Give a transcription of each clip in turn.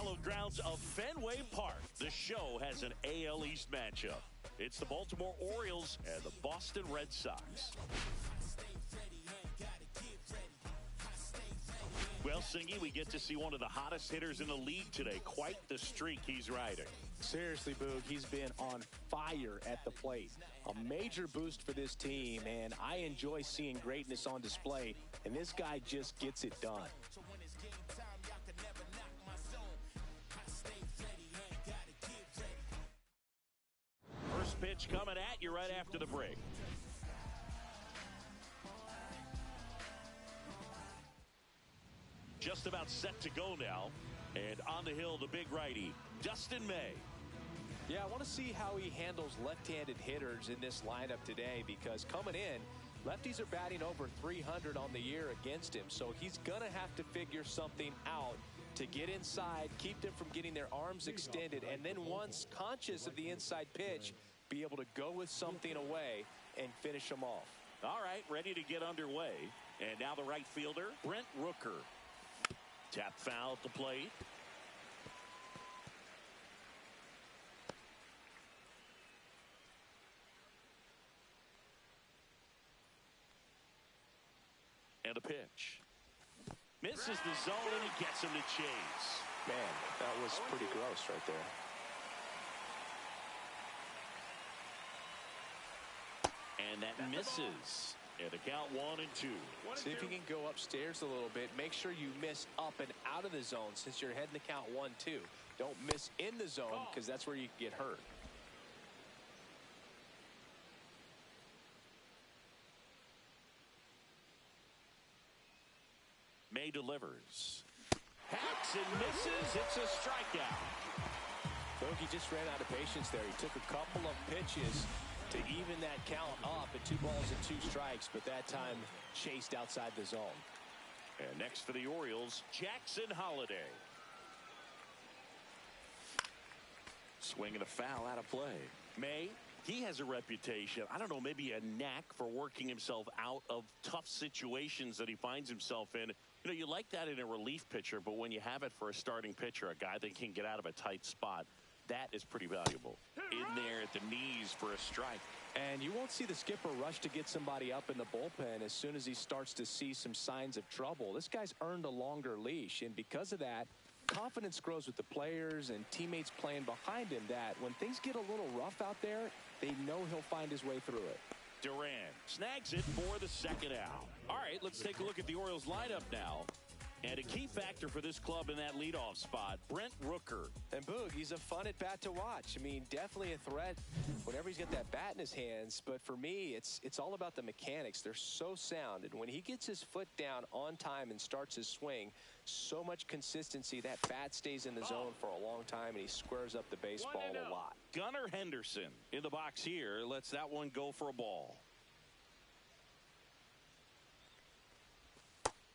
hallowed grounds of Fenway Park, the show has an AL East matchup. It's the Baltimore Orioles and the Boston Red Sox. Well, Singy, we get to see one of the hottest hitters in the league today. Quite the streak he's riding. Seriously, Boog, he's been on fire at the plate. A major boost for this team, and I enjoy seeing greatness on display, and this guy just gets it done. First pitch coming at you right after the break. Just about set to go now. And on the hill, the big righty, Dustin May. Yeah, I want to see how he handles left-handed hitters in this lineup today, because coming in, lefties are batting over 300 on the year against him. So he's going to have to figure something out to get inside, keep them from getting their arms extended, and then once conscious of the inside pitch, be able to go with something away and finish them off. All right, ready to get underway. And now the right fielder, Brent Rooker. Tap foul at the plate. And a pitch. Misses the zone, and he gets him to chase. Man, that was pretty gross right there. And that misses. And a count 1-2. See if you can go upstairs a little bit. Make sure you miss up and out of the zone since you're heading to count 1-2. Don't miss in the zone, because that's where you can get hurt. May delivers. Hacks and misses. It's a strikeout. Bogey just ran out of patience there. He took a couple of pitches to even that count up at 2 balls and 2 strikes, but that time chased outside the zone. And next for the Orioles, Jackson Holliday. Swinging a foul out of play. May, he has a reputation, I don't know, maybe a knack for working himself out of tough situations that he finds himself in. You know, you like that in a relief pitcher, but when you have it for a starting pitcher, a guy that can get out of a tight spot, that is pretty valuable. In there at the knees for a strike. And you won't see the skipper rush to get somebody up in the bullpen as soon as he starts to see some signs of trouble. This guy's earned a longer leash, and because of that, confidence grows with the players and teammates playing behind him, that when things get a little rough out there, they know he'll find his way through it. Duran snags it for the second out. All right, let's take a look at the Orioles lineup now. And a key factor for this club in that leadoff spot, Brent Rooker. And Boog, he's a fun at bat to watch. I mean, definitely a threat whenever he's got that bat in his hands. But for me, it's all about the mechanics. They're so sound. And when he gets his foot down on time and starts his swing, so much consistency, that bat stays in the zone for a long time, and he squares up the baseball a lot. Gunnar Henderson in the box here lets that one go for a ball.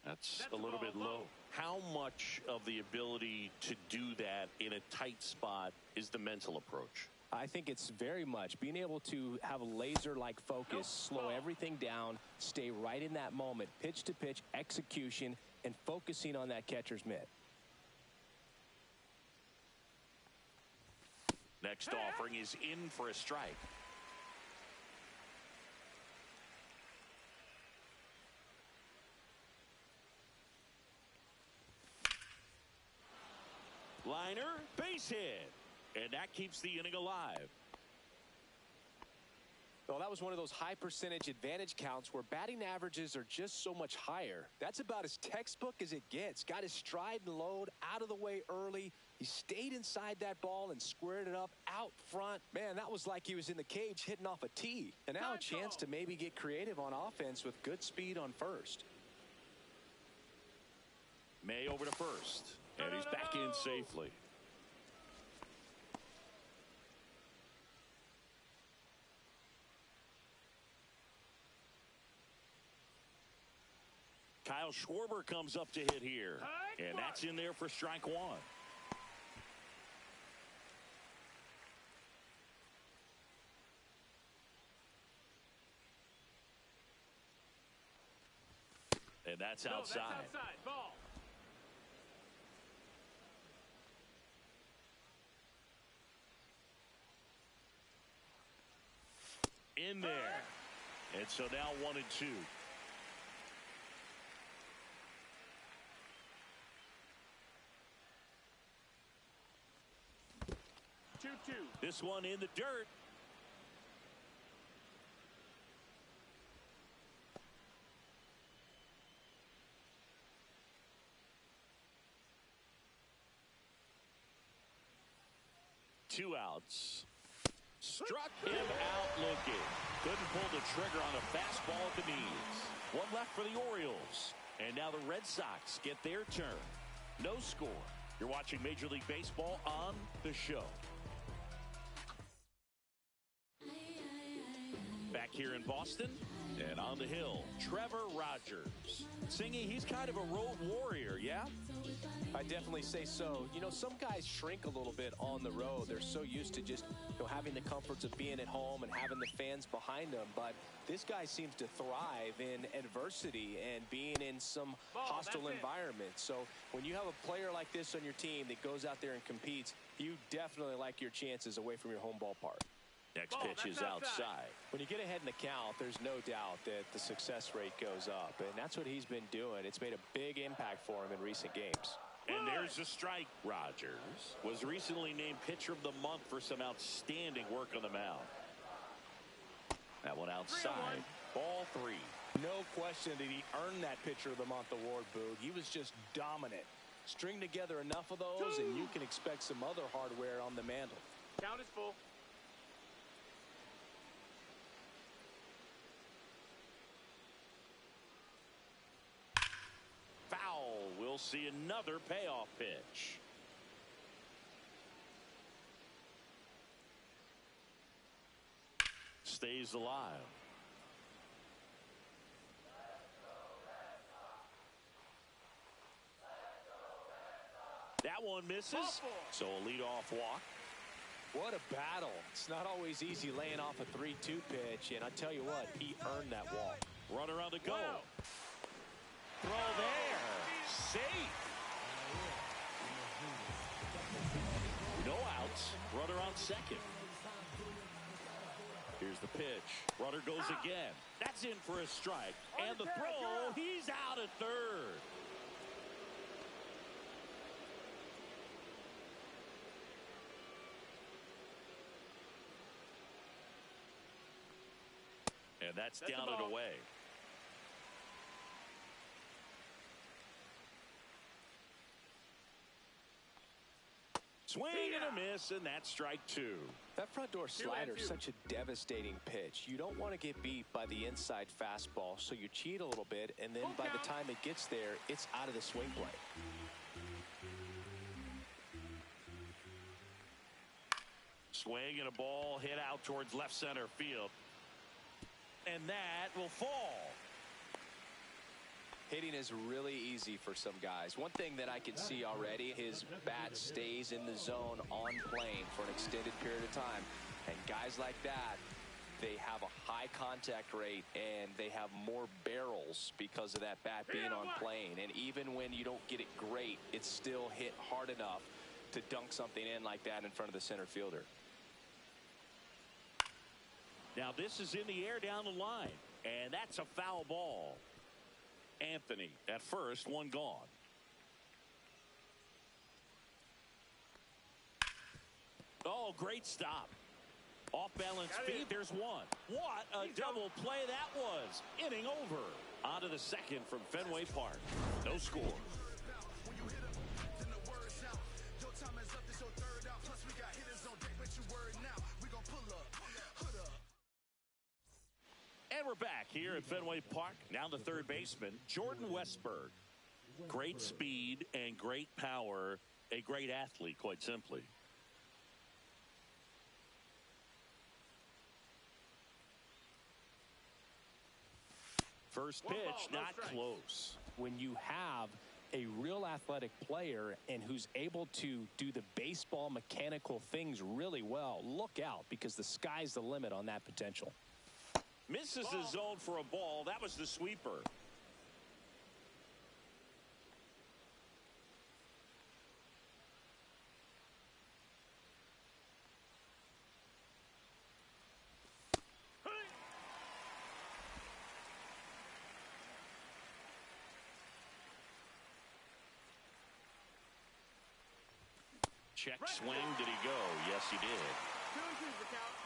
That's a little bit low. How much of the ability to do that in a tight spot is the mental approach? I think it's very much being able to have a laser-like focus, slow everything down, stay right in that moment, pitch to pitch execution, and focusing on that catcher's mitt. Next offering is in for a strike. Liner, base hit. And that keeps the inning alive. Well, that was one of those high percentage advantage counts where batting averages are just so much higher. That's about as textbook as it gets. Got his stride and load out of the way early. He stayed inside that ball and squared it up out front. Man, that was like he was in the cage hitting off a tee. And now a chance to maybe get creative on offense with good speed on first. May over to first. And he's back in safely. Kyle Schwarber comes up to hit here. And that's in there for strike one. And that's outside. Ball. in there. And so now 1-2. 2-2. This one in the dirt. Two outs. Struck him out looking. Couldn't pull the trigger on a fastball at the knees. One left for the Orioles. And now the Red Sox get their turn. No score. You're watching Major League Baseball on the show. Back here in Boston and on the hill, Trevor Rogers. Singy, he's kind of a road warrior, yeah? I definitely say so. You know, some guys shrink a little bit on the road. They're so used to just, having the comforts of being at home and having the fans behind them. But this guy seems to thrive in adversity and being in some hostile environments. So when you have a player like this on your team that goes out there and competes, you definitely like your chances away from your home ballpark. Next pitch is outside. When you get ahead in the count, there's no doubt that the success rate goes up. And that's what he's been doing. It's made a big impact for him in recent games. And there's a strike. Rogers was recently named Pitcher of the Month for some outstanding work on the mound. That one outside. Ball 3. No question that he earned that Pitcher of the Month award, Boog. He was just dominant. String together enough of those, and you can expect some other hardware on the mantle. Count is full. Foul. We'll see another payoff pitch. Stays alive. That one misses. So a leadoff walk. What a battle. It's not always easy laying off a 3-2 pitch, and I tell you what, he earned that walk. Runner on the go. Throw there. Safe. No outs. Runner on second. Here's the pitch. Runner goes again. That's in for a strike. And the throw. He's out at third. And that's down and away. Swing and a miss, and that's strike 2. That front door slider is such a devastating pitch. You don't want to get beat by the inside fastball, so you cheat a little bit, and then by the time it gets there, it's out of the swing play. Swing and a ball hit out towards left center field. And that will fall. Hitting is really easy for some guys. One thing that I can see already, his bat stays in the zone on plane for an extended period of time. And guys like that, they have a high contact rate and they have more barrels because of that bat being on plane. And even when you don't get it great, it's still hit hard enough to dunk something in like that in front of the center fielder. Now this is in the air down the line, and that's a foul ball. Anthony at first, one gone. Oh, great stop. Off balance feet, there's one. What a double play that was. Inning over. On to the second from Fenway Park. No score. And we're back here at Fenway Park. Now the third baseman, Jordan Westburg. Great speed and great power. A great athlete, quite simply. First pitch, not close. When you have a real athletic player and who's able to do the baseball mechanical things really well, look out, because the sky's the limit on that potential. Misses the zone for a ball. That was the sweeper. Check swing. Did he go? Yes, he did. 2-2's the count.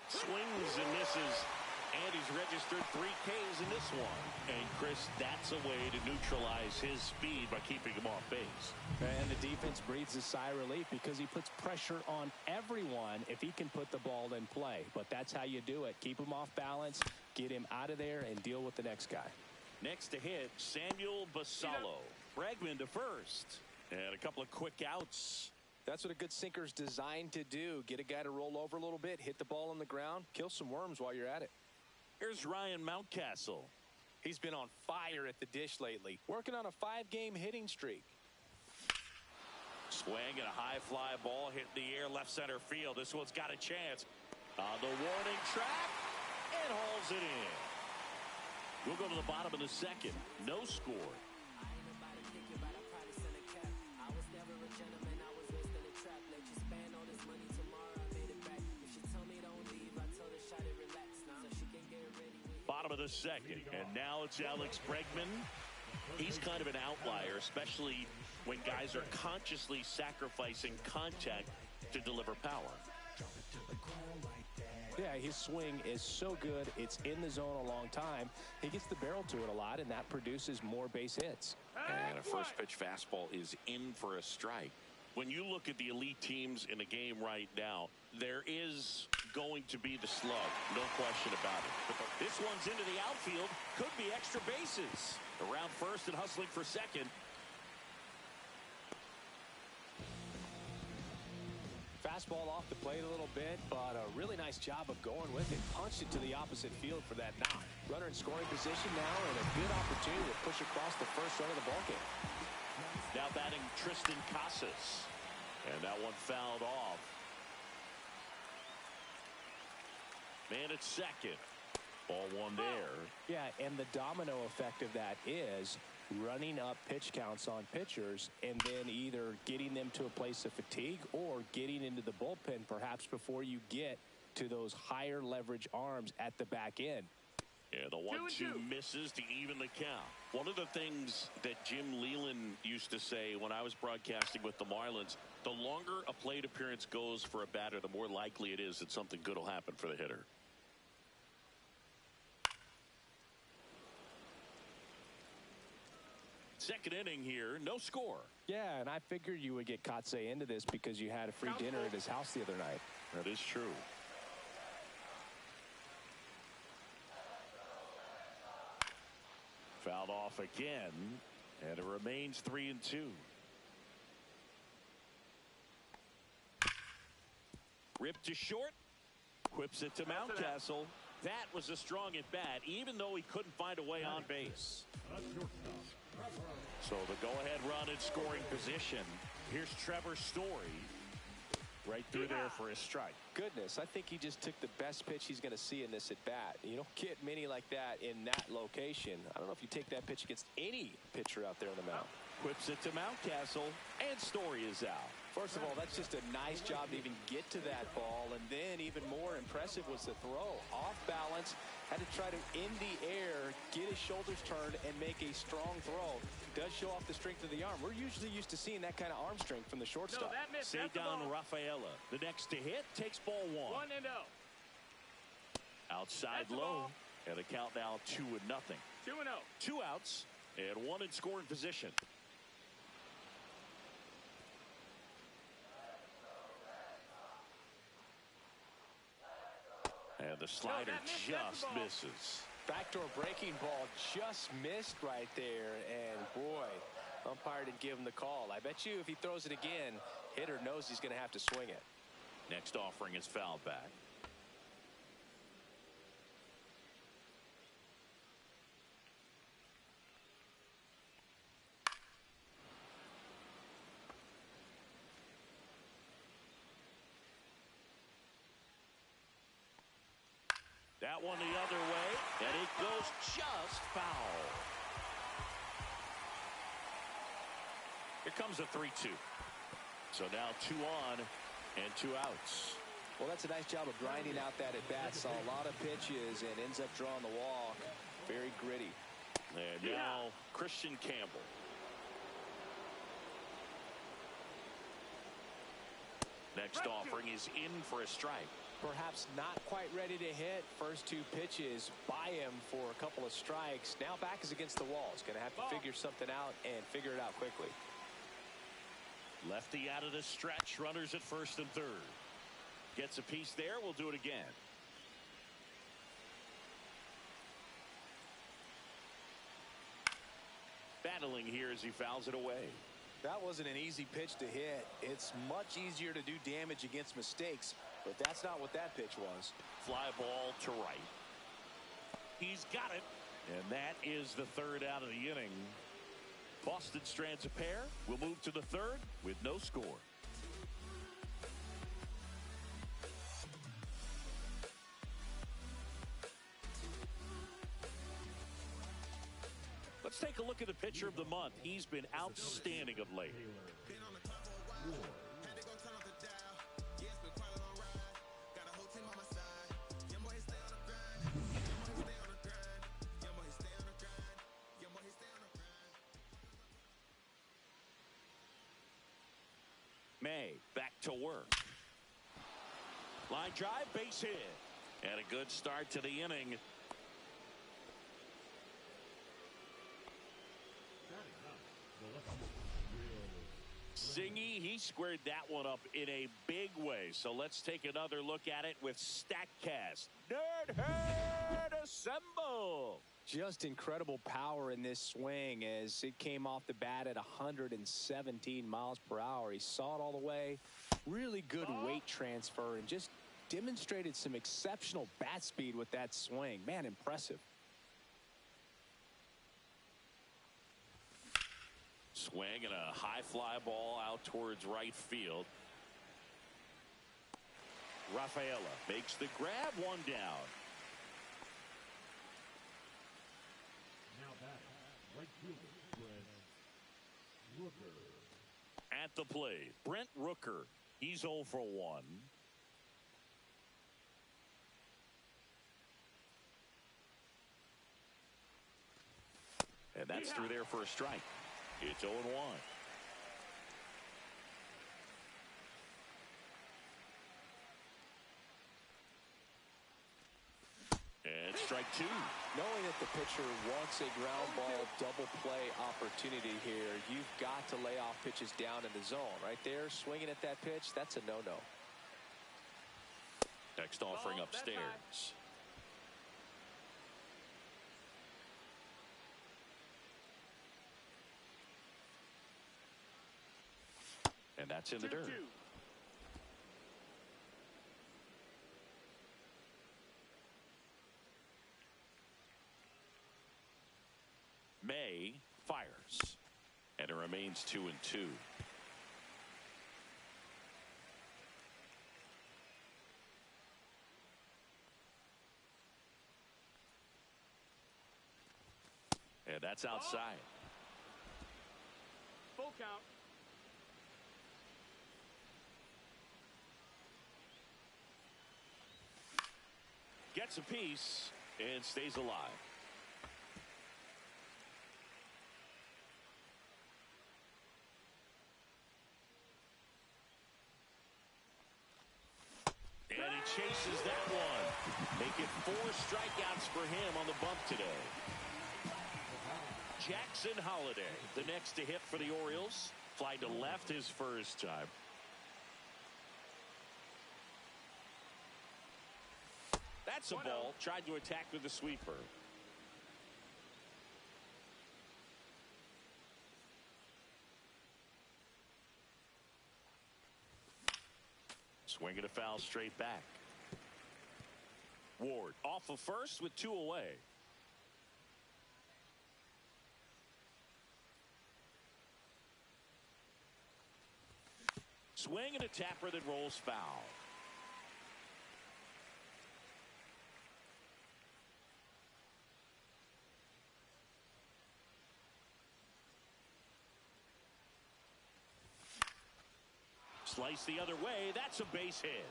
Swings and misses, and he's registered 3 Ks in this one. And Chris, that's a way to neutralize his speed by keeping him off base. And the defense breathes a sigh of relief because he puts pressure on everyone if he can put the ball in play. But that's how you do it. Keep him off balance, get him out of there, and deal with the next guy. Next to hit, Samuel Basallo. Bregman to first. And a couple of quick outs. That's what a good sinker's designed to do. Get a guy to roll over a little bit, hit the ball on the ground, kill some worms while you're at it. Here's Ryan Mountcastle. He's been on fire at the dish lately, working on a 5-game hitting streak. Swing and a high fly ball hit in the air left center field. This one's got a chance. On the warning track, and hauls it in. We'll go to the bottom of the second. No score. Bottom of the second, and now it's Alex Bregman. He's kind of an outlier, especially when guys are consciously sacrificing contact to deliver power. Yeah, his swing is so good. It's in the zone a long time. He gets the barrel to it a lot, and that produces more base hits. And a first pitch fastball is in for a strike. When you look at the elite teams in the game right now, there is going to be the slug, no question about it. But this one's into the outfield, could be extra bases. Around first and hustling for second. Fastball off the plate a little bit, but a really nice job of going with it. Punched it to the opposite field for that knock. Runner in scoring position now, and a good opportunity to push across the first run of the ballgame. Now batting Tristan Casas. And that one fouled off. Man at second. Ball one there. Yeah, and the domino effect of that is running up pitch counts on pitchers and then either getting them to a place of fatigue or getting into the bullpen perhaps before you get to those higher leverage arms at the back end. Yeah, the 1-2 misses to even the count. One of the things that Jim Leland used to say when I was broadcasting with the Marlins, the longer a plate appearance goes for a batter, the more likely it is that something good will happen for the hitter. Second inning here, no score. Yeah, and I figured you would get Kotsay into this because you had a free dinner at his house the other night. That is true. Fouled off again, and it remains 3-2. Ripped to short, whips it to Mountcastle. That was a strong at bat, even though he couldn't find a way on base. So the go-ahead run in scoring position. Here's Trevor Story. Right through there for his strike. Goodness, I think he just took the best pitch he's going to see in this at bat. You don't get many like that in that location. I don't know if you take that pitch against any pitcher out there in the mound. Whips it to Mountcastle, and Story is out. First of all, that's just a nice job to even get to that ball, and then even more impressive was the throw. Off balance, had to try to in the air, get his shoulders turned, and make a strong throw. Does show off the strength of the arm. We're usually used to seeing that kind of arm strength from the shortstop. No, that missed. Cedar Rafaela, the next to hit, takes ball one. 1-0. Outside low, and the count now 2-0. 2-0. 2 outs, and 1 in scoring position. And the slider just misses. Backdoor breaking ball just missed right there, and boy, umpire didn't give him the call. I bet you if he throws it again, hitter knows he's going to have to swing it. Next offering is fouled back. That one the other way, and it goes just foul. Here comes a 3-2. So now 2 on and 2 outs. Well, that's a nice job of grinding out that at bat. Saw a lot of pitches and ends up drawing the walk. Very gritty. And now Christian Campbell. Next offering is in for a strike. Perhaps not quite ready to hit. First two pitches by him for a couple of strikes. Now back is against the wall. He's going to have to figure something out and figure it out quickly. Lefty out of the stretch. Runners at first and third. Gets a piece there. We'll do it again. Battling here as he fouls it away. That wasn't an easy pitch to hit. It's much easier to do damage against mistakes, but that's not what that pitch was. Fly ball to right. He's got it. And that is the third out of the inning. Boston strands a pair. We'll move to the third with no score. Let's take a look at the pitcher of the month. He's been outstanding of late. May back to work. Line drive, base hit. And a good start to the inning. Zingy, he squared that one up in a big way. So let's take another look at it with StatCast. Nerd Herd assemble! Just incredible power in this swing as it came off the bat at 117 miles per hour. He saw it all the way. Really good weight transfer and just demonstrated some exceptional bat speed with that swing. Man, impressive. Swing and a high fly ball out towards right field. Rafaela makes the grab, one down. Now back, right fielder, Brent Rooker. At the plate, Brent Rooker. He's 0 for 1. And that's through there for a strike. It's 0-1. And strike two. Knowing that the pitcher wants a ground ball double play opportunity here, you've got to lay off pitches down in the zone. Right there, swinging at that pitch, that's a no-no. Next offering upstairs. And that's in the dirt. May fires. And it remains 2-2. And that's outside. Full count. Gets a piece and stays alive. And he chases that one. Make it 4 strikeouts for him on the bump today. Jackson Holliday, the next to hit for the Orioles. Fly to left his first time. That's a ball. Tried to attack with the sweeper. Swinging a foul straight back. Ward off of first with 2 away. Swing and a tapper that rolls foul. Slice the other way. That's a base hit.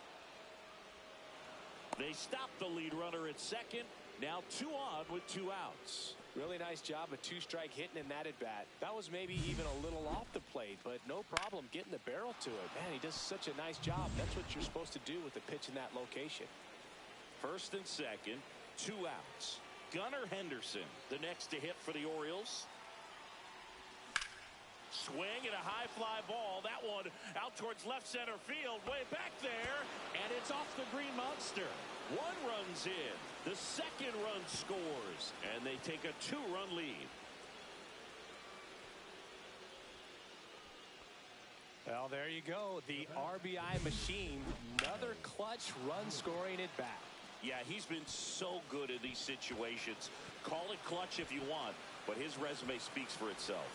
They stop the lead runner at second. Now 2 on with 2 outs. Really nice job of 2-strike hitting in that at bat. That was maybe even a little off the plate, but no problem getting the barrel to it. Man, he does such a nice job. That's what you're supposed to do with a pitch in that location. First and second, 2 outs. Gunnar Henderson, the next to hit for the Orioles. Swing and a high fly ball. That one out towards left center field, way back there, and it's off the green monster. 1 run's in. The second run scores, and they take a 2-run lead. Well, there you go. The RBI machine. Another clutch run scoring at bat. Yeah, he's been so good in these situations. Call it clutch if you want, but his resume speaks for itself.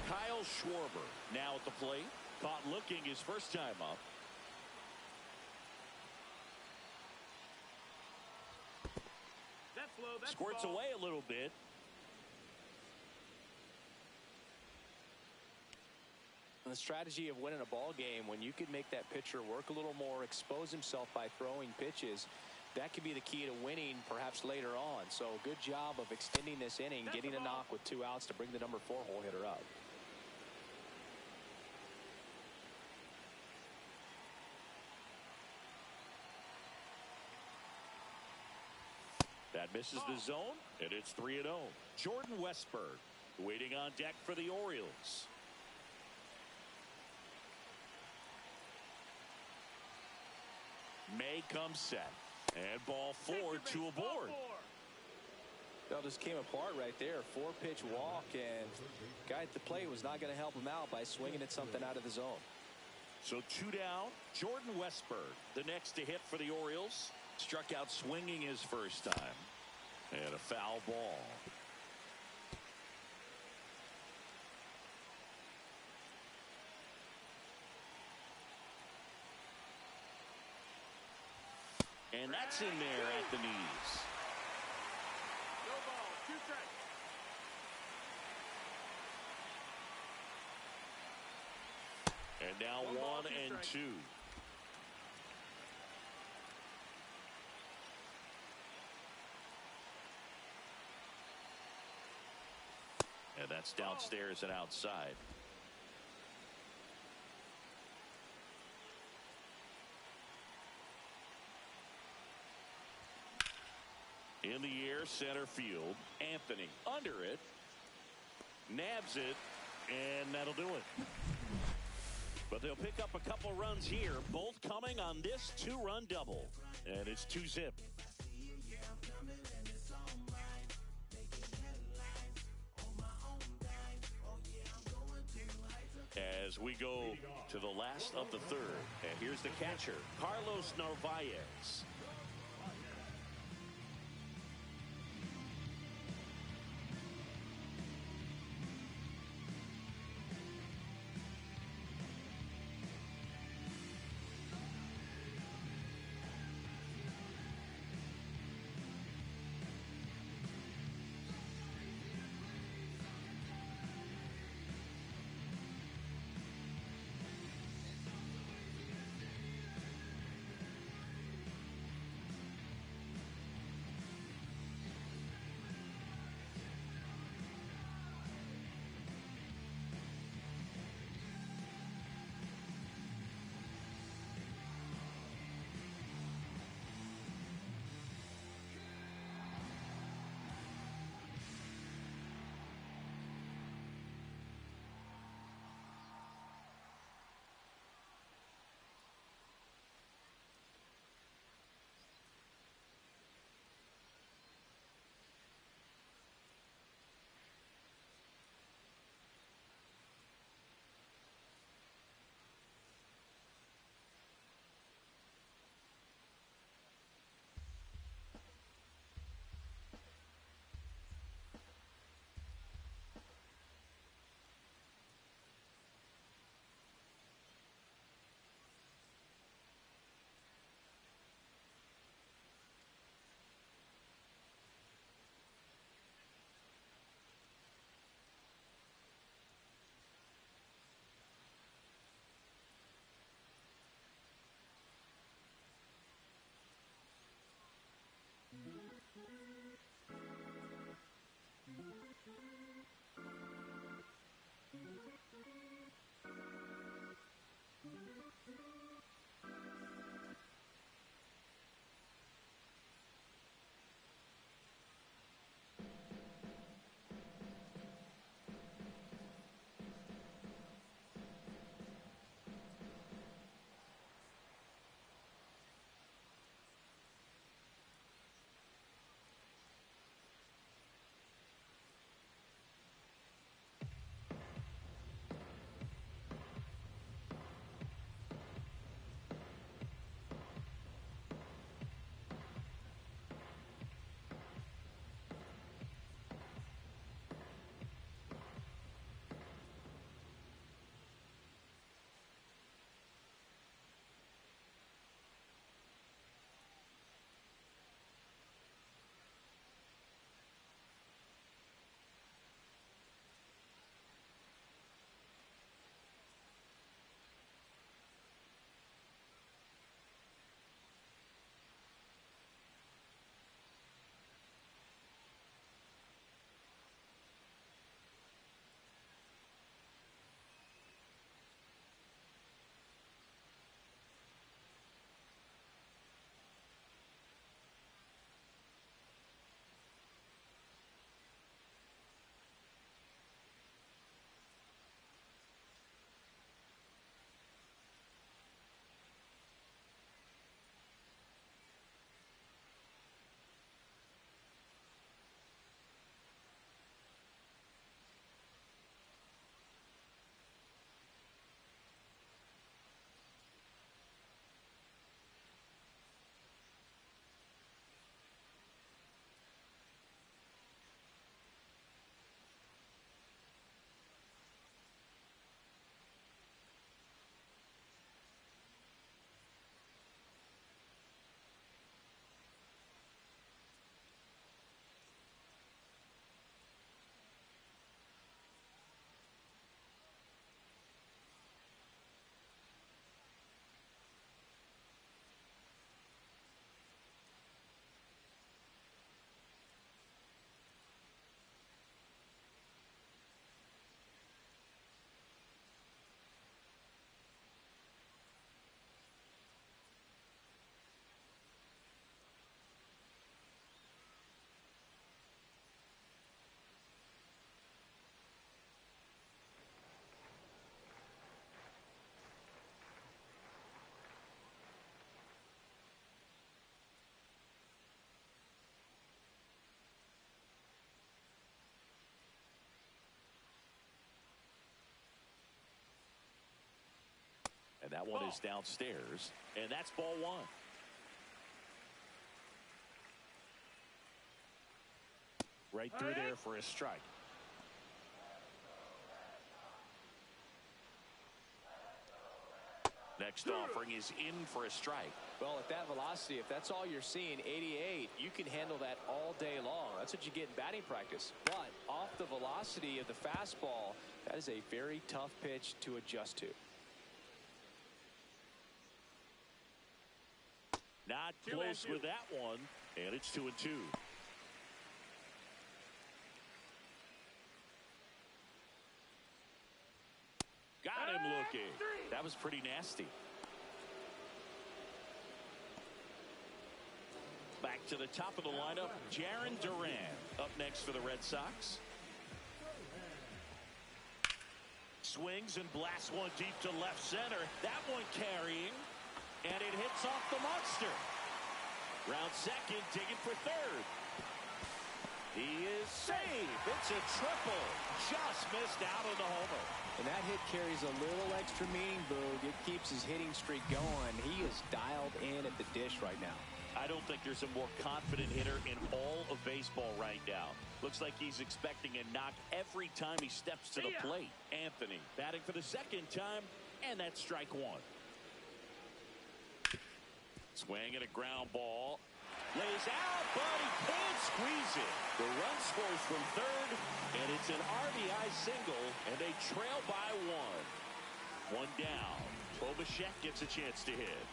Kyle Schwarber now at the plate. Caught looking his first time up. That's low. That's Squirts ball. away a little bit. The strategy of winning a ball game, when you can make that pitcher work a little more, expose himself by throwing pitches, that could be the key to winning perhaps later on. So good job of extending this inning, getting a knock with 2 outs to bring the number 4 hole hitter up. That misses the zone, and it's 3-0. Jordan Westburg waiting on deck for the Orioles. May comes set, and ball 4, 2 aboard. That just came apart right there. 4-pitch walk, and guy at the plate was not going to help him out by swinging at something out of the zone. So 2 down. Jordan Westburg, the next to hit for the Orioles. Struck out swinging his first time. And a foul ball. And that's in there at the knees. No ball. 2 strikes. And now 1 and 2. And that's downstairs and outside. In the air, center field. Anthony under it. Nabs it. And that'll do it. But they'll pick up a couple runs here, both coming on this 2-run double. And it's 2-zip. As we go to the last of the 3rd. And here's the catcher, Carlos Narvaez. And that one is downstairs. And that's ball one. Right through there for a strike. Next offering is in for a strike. Well, at that velocity, if that's all you're seeing, 88, you can handle that all day long. That's what you get in batting practice. But off the velocity of the fastball, that is a very tough pitch to adjust to. Not close with that one, and it's 2-2. Got him looking. That was pretty nasty. Back to the top of the lineup, Jarren Duran up next for the Red Sox. Swings and blasts one deep to left center. That one carrying, and it hits off the monster. Round second, digging for third. He is safe. It's a triple. Just missed out on the homer. And that hit carries a little extra meaning, Boog. It keeps his hitting streak going. He is dialed in at the dish right now. I don't think there's a more confident hitter in all of baseball right now. Looks like he's expecting a knock every time he steps to the plate. Anthony batting for the second time, and that's strike one. Swing and a ground ball. Lays out, but he can't squeeze it. The run scores from third, and it's an RBI single, and they trail by one. One down. Bobachek gets a chance to hit.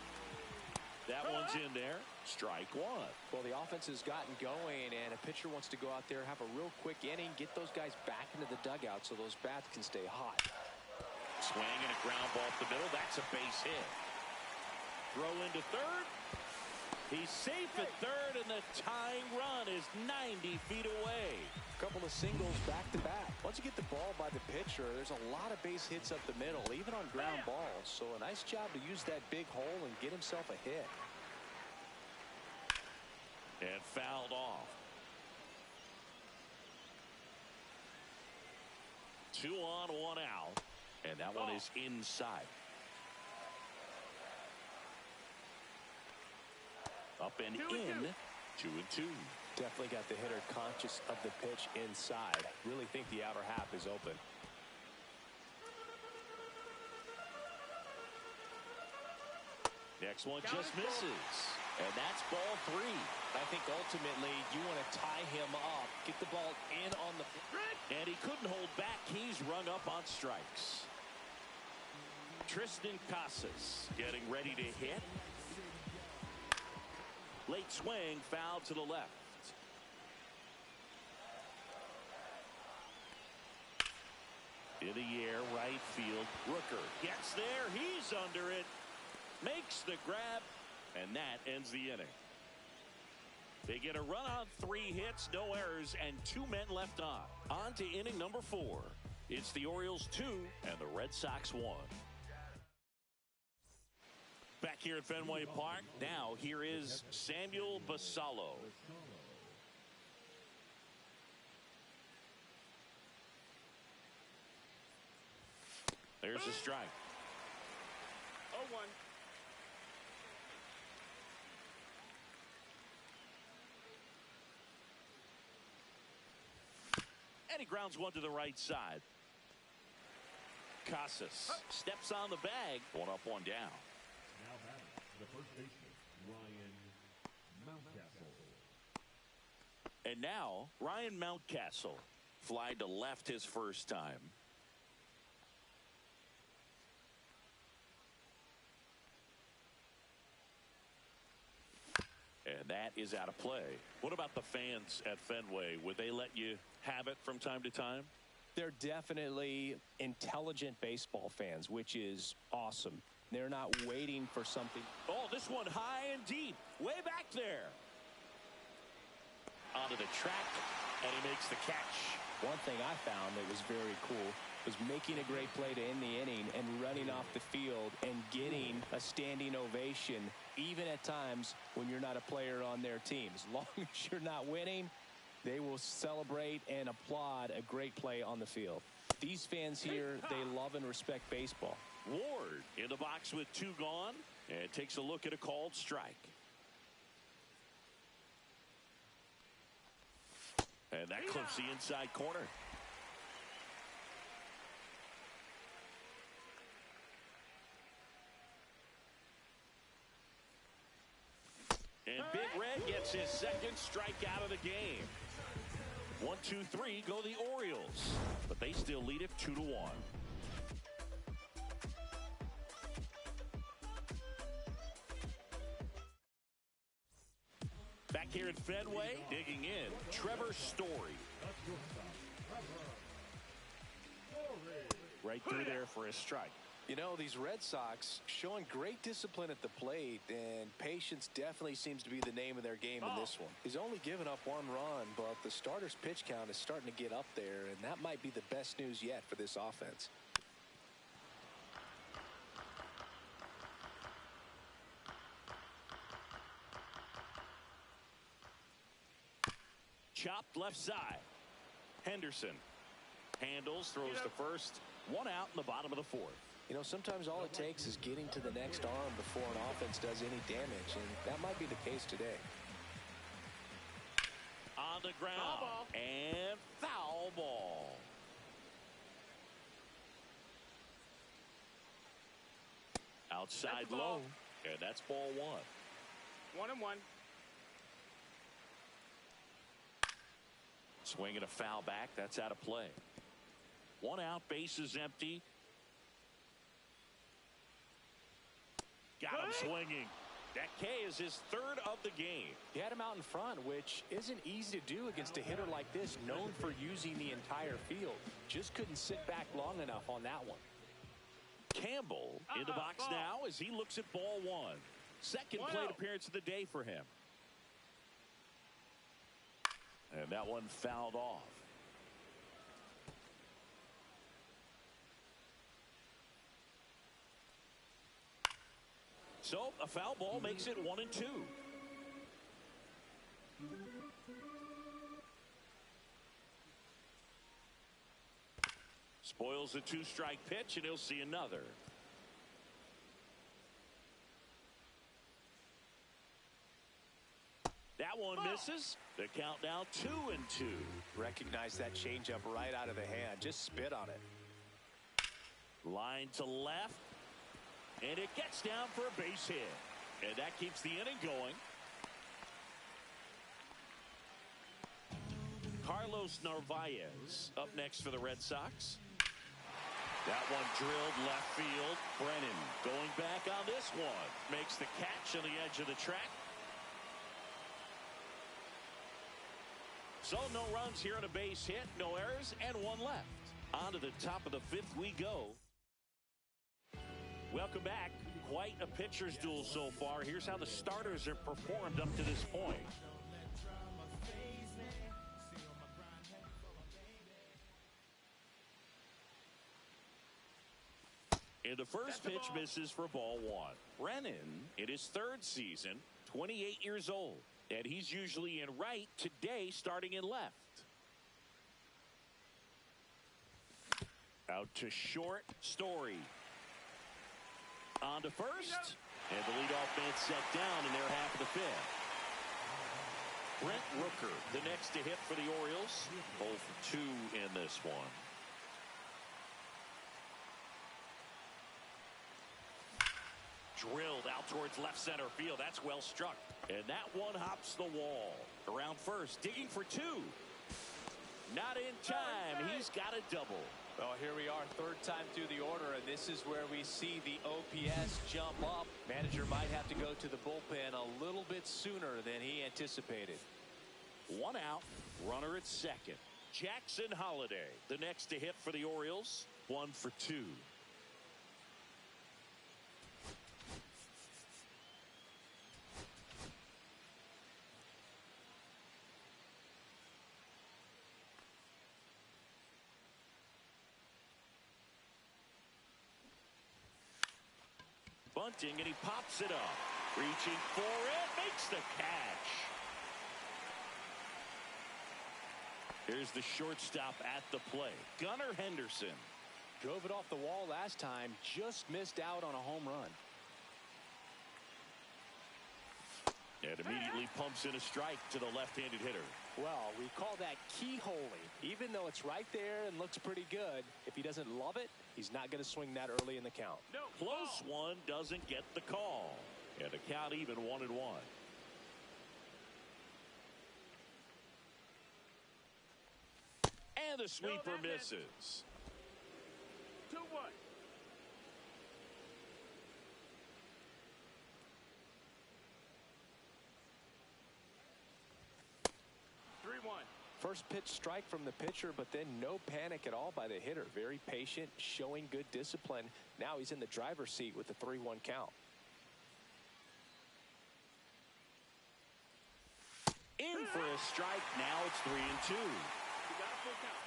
That one's in there. Strike one. Well, the offense has gotten going, and a pitcher wants to go out there, have a real quick inning, get those guys back into the dugout so those bats can stay hot. Swing and a ground ball up the middle. That's a base hit. Throw into third. He's safe at third, and the tying run is 90 feet away. A couple of singles back-to-back. Once you get the ball by the pitcher, there's a lot of base hits up the middle, even on ground balls. So a nice job to use that big hole and get himself a hit. And fouled off. 2 on, 1 out. And that one is inside. Up and in. 2-2. Definitely got the hitter conscious of the pitch inside. Really think the outer half is open. Next one just misses. And that's ball 3. I think ultimately you want to tie him up, get the ball in on the... And he couldn't hold back. He's rung up on strikes. Tristan Casas getting ready to hit. Late swing, foul to the left. In the air, right field. Rooker gets there. He's under it. Makes the grab. And that ends the inning. They get a run on 3 hits, no errors, and 2 men left on. On to inning number 4. It's the Orioles 2 and the Red Sox 1. Back here at Fenway Park, now here is Samuel Basallo. There's a strike. 0-1. And he grounds one to the right side. Casas steps on the bag. 1 up, 1 down. Now batting, the first baseman, Ryan Mountcastle. And now, Ryan Mountcastle flied to left his first time. And that is out of play. What about the fans at Fenway? Would they let you have it from time to time? They're definitely intelligent baseball fans, which is awesome. They're not waiting for something. Oh, this one high and deep. Way back there. Onto the track, and he makes the catch. One thing I found that was very cool was making a great play to end the inning and running off the field and getting a standing ovation, even at times when you're not a player on their team. As long as you're not winning, they will celebrate and applaud a great play on the field. These fans here, they love and respect baseball. Ward in the box with 2 gone and takes a look at a called strike. And that clips the inside corner. And Big Red gets his 2nd strikeout of the game. 1-2-3 go the Orioles, but they still lead it 2-1. Back here at Fenway, digging in, Trevor Story. Right through there for a strike. You know, these Red Sox showing great discipline at the plate, and patience definitely seems to be the name of their game in this one. He's only given up 1 run, but the starter's pitch count is starting to get up there, and that might be the best news yet for this offense. Chopped left side. Henderson handles, throws to first. 1 out in the bottom of the 4th. You know, sometimes all it takes is getting to the next arm before an offense does any damage, and that might be the case today. On the ground, and foul ball. Outside low, and that's ball 1. 1-1. Swinging a foul back, that's out of play. 1 out, bases empty. Got him swinging. That K is his 3rd of the game. He had him out in front, which isn't easy to do against a hitter like this, known for using the entire field. Just couldn't sit back long enough on that one. Campbell in the box now as he looks at ball 1. 2nd plate appearance of the day for him. And that one fouled off. So a foul ball makes it 1-2. Spoils the 2-strike pitch, and he'll see another. That one misses. The count now 2-2. Recognize that changeup right out of the hand. Just spit on it. Line to left. And it gets down for a base hit. And that keeps the inning going. Carlos Narvaez up next for the Red Sox. That one drilled left field. Brennan going back on this one. Makes the catch on the edge of the track. So no runs here on a base hit, no errors, and 1 left. On to the top of the 5th we go. Welcome back. Quite a pitcher's duel so far. Here's how the starters have performed up to this point. And the first pitch misses for ball 1. Brennan in his 3rd season, 28 years old. And he's usually in right, today starting in left. Out to short, Story. On to first. And the leadoff man set down in their half of the 5th. Brent Rooker, the next to hit for the Orioles. 0 for 2 in this one. Drilled out towards left center field. That's well struck. And that one hops the wall. Around first, digging for 2. Not in time. He's got a double. Well, here we are, 3rd time through the order, and this is where we see the OPS jump up. Manager might have to go to the bullpen a little bit sooner than he anticipated. 1 out, runner at 2nd. Jackson Holiday, the next to hit for the Orioles. 1 for 2. Bunting, and he pops it up. Reaching for it, makes the catch. Here's the shortstop at the plate, Gunnar Henderson. Drove it off the wall last time. Just missed out on a home run. And immediately pumps in a strike to the left-handed hitter. Well, we call that keyholing. Even though it's right there and looks pretty good, if he doesn't love it, he's not going to swing that early in the count. No. Close one, doesn't get the call. And the count even 1-1. And the sweeper misses. 2-1. First pitch strike from the pitcher, but then no panic at all by the hitter. Very patient, showing good discipline. Now he's in the driver's seat with the 3-1 count. In for a strike. Now it's 3-2. You got a full count.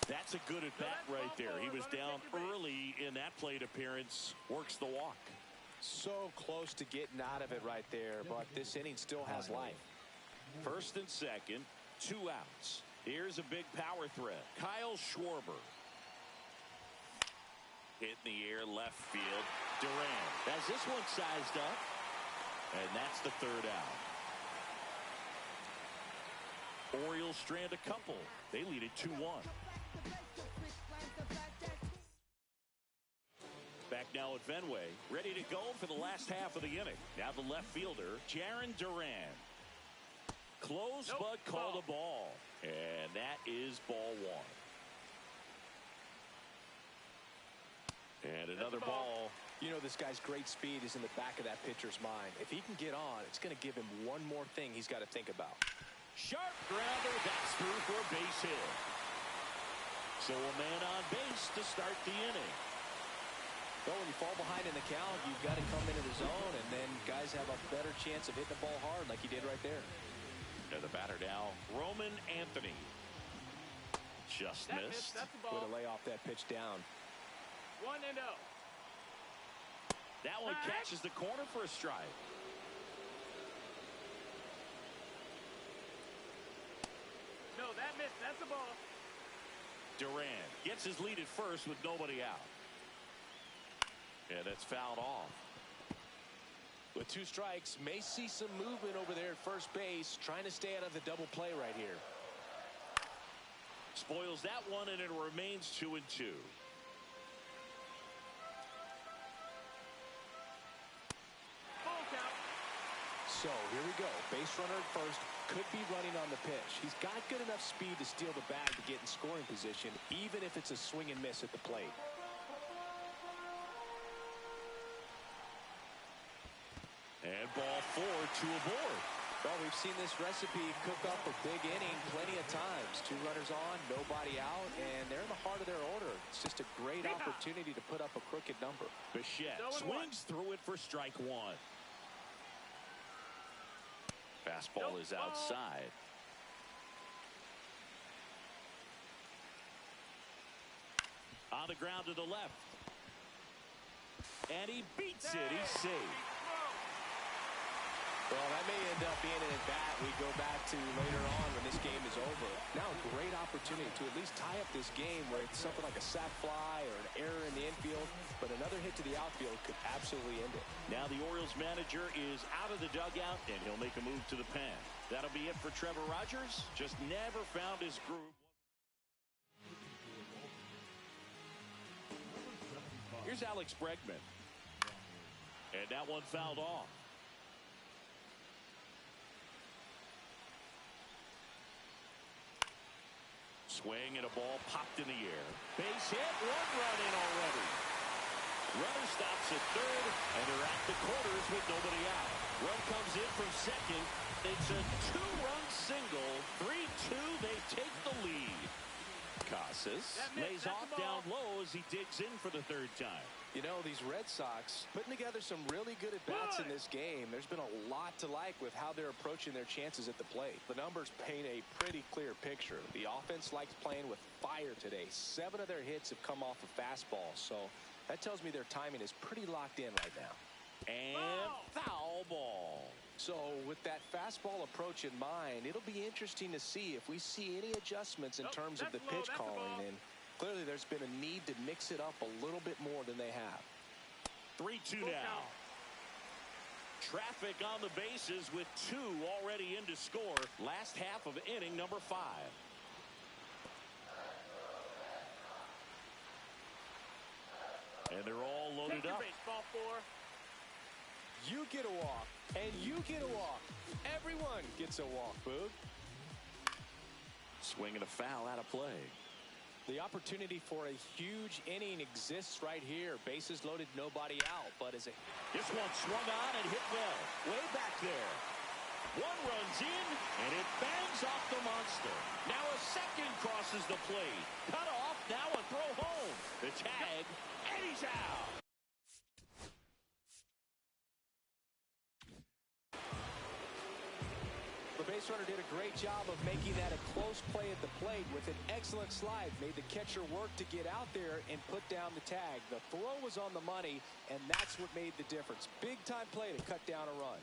That's a good at bat right there. He was down early in that plate appearance. Works the walk. So close to getting out of it right there, but this inning still has life. First and second, 2 outs. Here's a big power threat. Kyle Schwarber. Hit in the air, left field. Durant has this one sized up. And that's the 3rd out. Orioles strand a couple. They lead it 2-1. Back now at Fenway, ready to go for the last half of the inning. Now the left fielder, Jarren Duran. Close, but called a ball. And that is ball 1. And another ball. You know, this guy's great speed is in the back of that pitcher's mind. If he can get on, it's going to give him one more thing he's got to think about. Sharp grounder, that's through for a base hit. So a man on base to start the inning. Well, when you fall behind in the count, you've got to come into the zone, and then guys have a better chance of hitting the ball hard like he did right there. And the batter now, Roman Anthony. Just missed. That's the Way ball. to lay off that pitch down. 1-0. That one catches the corner for a strike. No, that missed. That's the ball. Duran gets his lead at first with nobody out. And it's fouled off. With 2 strikes, may see some movement over there at first base, trying to stay out of the double play right here. Spoils that one, and it remains 2-2. Full count. So here we go. Base runner at first, could be running on the pitch. He's got good enough speed to steal the bag to get in scoring position, even if it's a swing and miss at the plate. And ball 4, 2 aboard. Well, we've seen this recipe cook up a big inning plenty of times. 2 runners on, nobody out, and they're in the heart of their order. It's just a great opportunity to put up a crooked number. Bichette swings through it for strike 1. Fastball is outside. On the ground to the left. And he beats it. He's safe. Well, that may end up being an at-bat we go back to later on when this game is over. Now a great opportunity to at least tie up this game where it's something like a sac fly or an error in the infield, but another hit to the outfield could absolutely end it. Now the Orioles manager is out of the dugout, and he'll make a move to the pen. That'll be it for Trevor Rogers. Just never found his groove. Here's Alex Bregman. And that one fouled off. Swing and a ball popped in the air. Base hit, 1 run in already. Runner stops at third, and they're at the quarters with nobody out. Run comes in from second. It's a 2-run single. 3-2, they take the lead. Casas lays off down low as he digs in for the 3rd time. You know, these Red Sox putting together some really good at-bats in this game. There's been a lot to like with how they're approaching their chances at the plate. The numbers paint a pretty clear picture. The offense likes playing with fire today. 7 of their hits have come off of fastballs, so that tells me their timing is pretty locked in right now. And foul ball. So with that fastball approach in mind, it'll be interesting to see if we see any adjustments in terms of the pitch calling. And clearly there's been a need to mix it up a little bit more than they have. 3-2 now. Traffic on the bases with 2 already in to score. Last half of inning number 5. And they're all loaded up. Baseball 4. You get a walk, and you get a walk. Everyone gets a walk, Boog. Swinging a foul out of play. The opportunity for a huge inning exists right here. Bases loaded, nobody out. But as this one swung on and hit well. Way back there. One runs in, and it bangs off the monster. Now a second crosses the plate. Cut off, now a throw home. The tag, and he's out. The base runner did a great job of making that a close play at the plate with an excellent slide. Made the catcher work to get out there and put down the tag. The throw was on the money, and that's what made the difference. Big time play to cut down a run.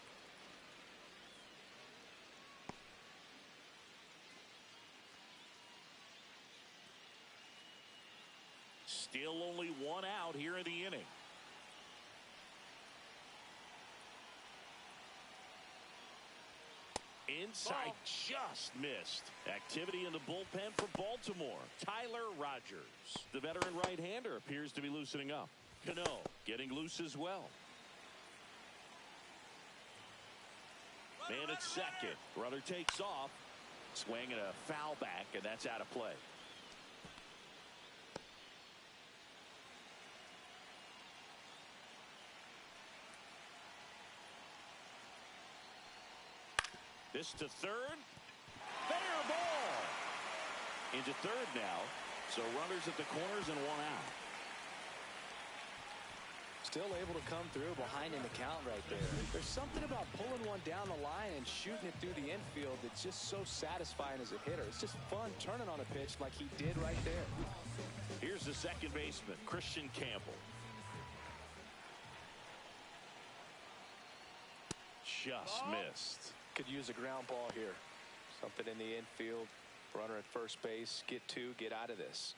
Still only 1 out here in the inning. Inside, just missed. Activity in the bullpen for Baltimore. Tyler Rogers, the veteran right-hander, appears to be loosening up. Cano getting loose as well. Man at second. Runner takes off. Swing and a foul back, and that's out of play. This to third. Fair ball. Into third now. So runners at the corners and 1 out. Still able to come through behind in the count right there. There's something about pulling one down the line and shooting it through the infield that's just so satisfying as a hitter. It's just fun turning on a pitch like he did right there. Here's the second baseman, Christian Campbell. Just missed. Could use a ground ball here. Something in the infield. Runner at first base. Get 2. Get out of this.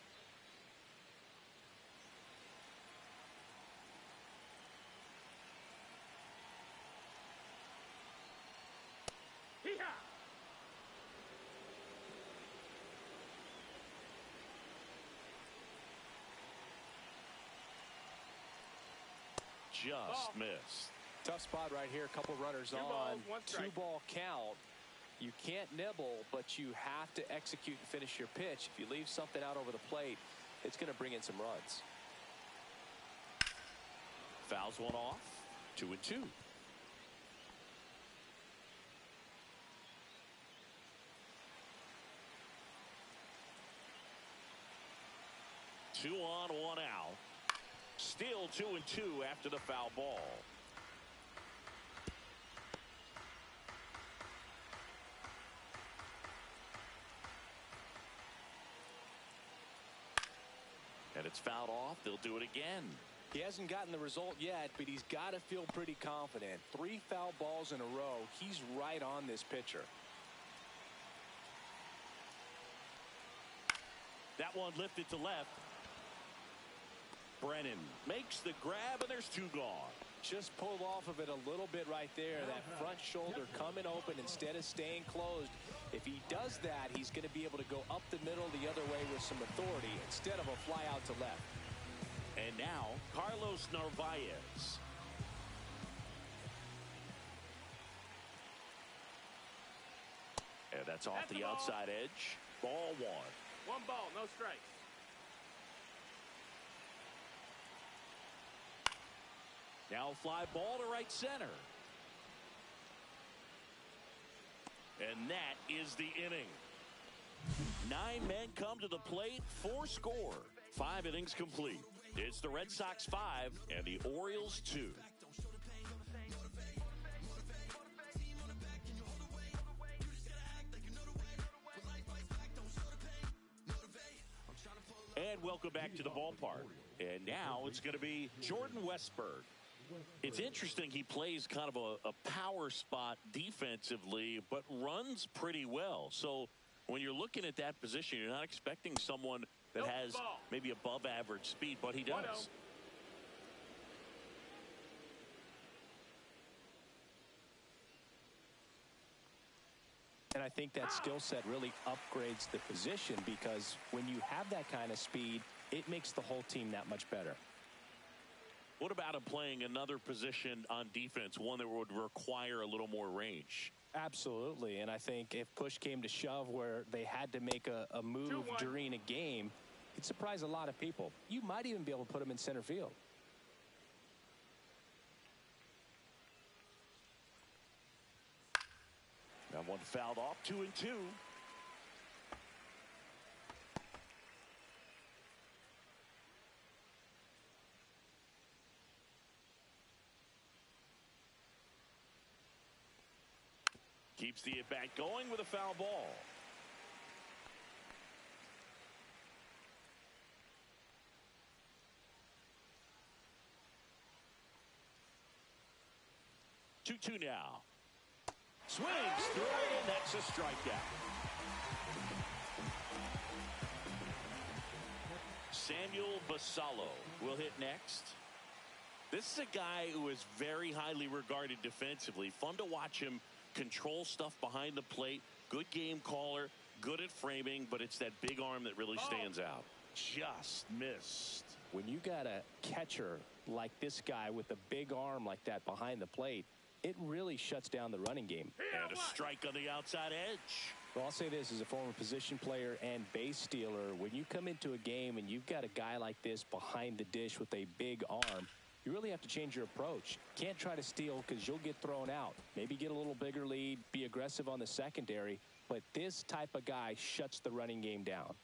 Just missed. Tough spot right here. A couple runners on. 2-ball count. You can't nibble, but you have to execute and finish your pitch. If you leave something out over the plate, it's going to bring in some runs. Fouls one off. 2-2. Two on, 1 out. Still 2-2 after the foul ball. And it's fouled off. They'll do it again. He hasn't gotten the result yet, but he's got to feel pretty confident. 3 foul balls in a row. He's right on this pitcher. That one lifted to left. Brennan makes the grab, and there's 2 gone. Just pulled off of it a little bit right there. That front shoulder coming open instead of staying closed. If he does that, he's going to be able to go up the middle the other way with some authority instead of a fly out to left. And now, Carlos Narvaez. And that's off the outside edge. Ball 1. 1 ball, no strikes. Now fly ball to right center. And that is the inning. 9 men come to the plate, 4 score. 5 innings complete. It's the Red Sox 5 and the Orioles 2. And welcome back to the ballpark. And now it's going to be Jordan Westburg. It's interesting. He plays kind of a power spot defensively, but runs pretty well. So when you're looking at that position, you're not expecting someone that has maybe above average speed, but he does. And I think that skill set really upgrades the position, because when you have that kind of speed, it makes the whole team that much better. What about him playing another position on defense, one that would require a little more range? Absolutely. And I think if push came to shove where they had to make a move during a game, it'd surprise a lot of people. You might even be able to put him in center field. That one fouled off, 2-2. Keeps the at-bat going with a foul ball. Two now. Swings through it, and that's a strikeout. Samuel Basallo will hit next. This is a guy who is very highly regarded defensively. Fun to watch him control stuff behind the plate. Good game caller, good at framing, but it's that big arm that really stands out. Just missed. When you got a catcher like this guy with a big arm like that behind the plate, it really shuts down the running game. And a strike on the outside edge. Well, I'll say this as a former position player and base stealer. When you come into a game and you've got a guy like this behind the dish with a big arm, you really have to change your approach. Can't try to steal because you'll get thrown out. Maybe get a little bigger lead, be aggressive on the secondary. But this type of guy shuts the running game down.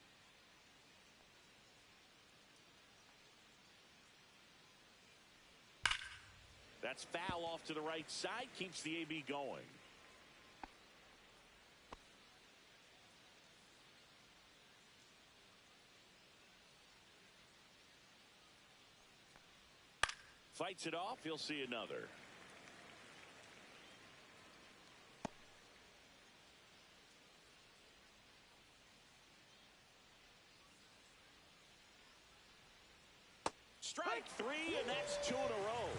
That's foul off to the right side. Keeps the AB going. Fights it off. He'll see another. Strike three, and that's 2 in a row.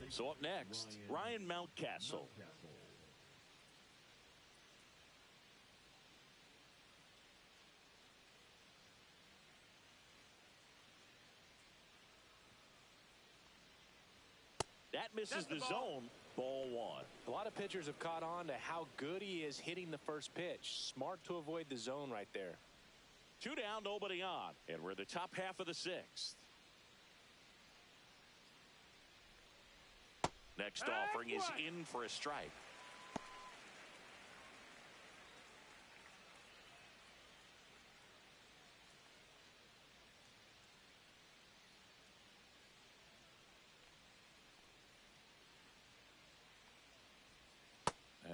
So up next, Ryan Mountcastle. That misses the zone. Ball one. A lot of pitchers have caught on to how good he is hitting the first pitch. Smart to avoid the zone right there. 2 down, nobody on. And we're in the top half of the 6th. Next offering is in for a strike.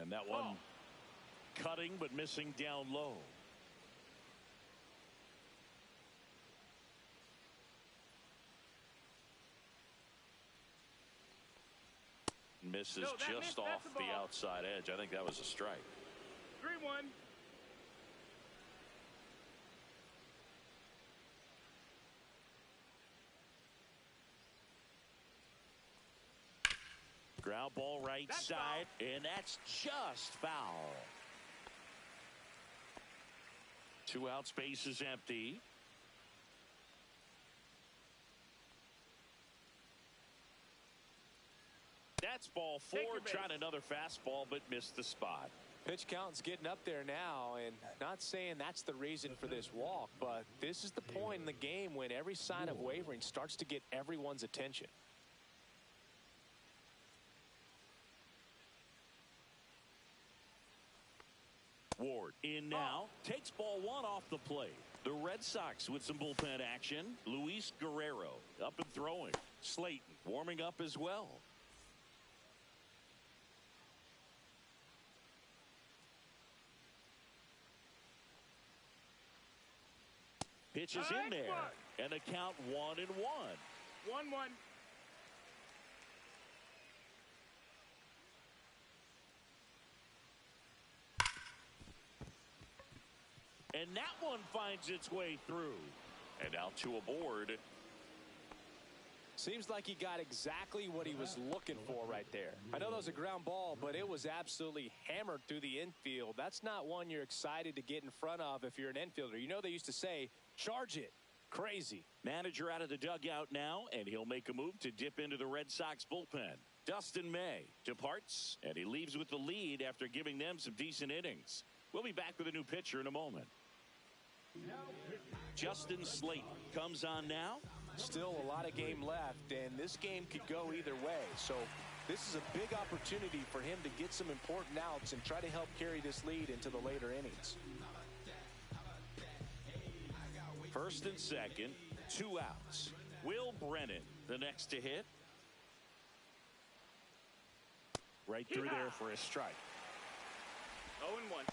And that one cutting but missing down low. Misses just off the outside edge. I think that was a strike. 3-1. Ground ball right side, and that's just foul. 2 outs, base is empty. That's ball 4. Tried another fastball, but missed the spot. Pitch count's getting up there now, and not saying that's the reason for this walk, but this is the point in the game when every sign of wavering starts to get everyone's attention. Ward in now, takes ball 1 off the plate. The Red Sox with some bullpen action. Luis Guerrero up and throwing. Slayton warming up as well. Pitches in there. And the count 1-1. 1-1. And that one finds its way through. And out to a board. Seems like he got exactly what he was looking for right there. I know that was a ground ball, but it was absolutely hammered through the infield. That's not one you're excited to get in front of if you're an infielder. You know they used to say, charge it. Crazy. Manager out of the dugout now, and he'll make a move to dip into the Red Sox bullpen. Dustin May departs, and he leaves with the lead after giving them some decent innings. We'll be back with a new pitcher in a moment. Justin Slayton comes on now. Still a lot of game left, and this game could go either way. So this is a big opportunity for him to get some important outs and try to help carry this lead into the later innings. First and second, 2 outs. Will Brennan, the next to hit. Right through there for a strike. 0-1.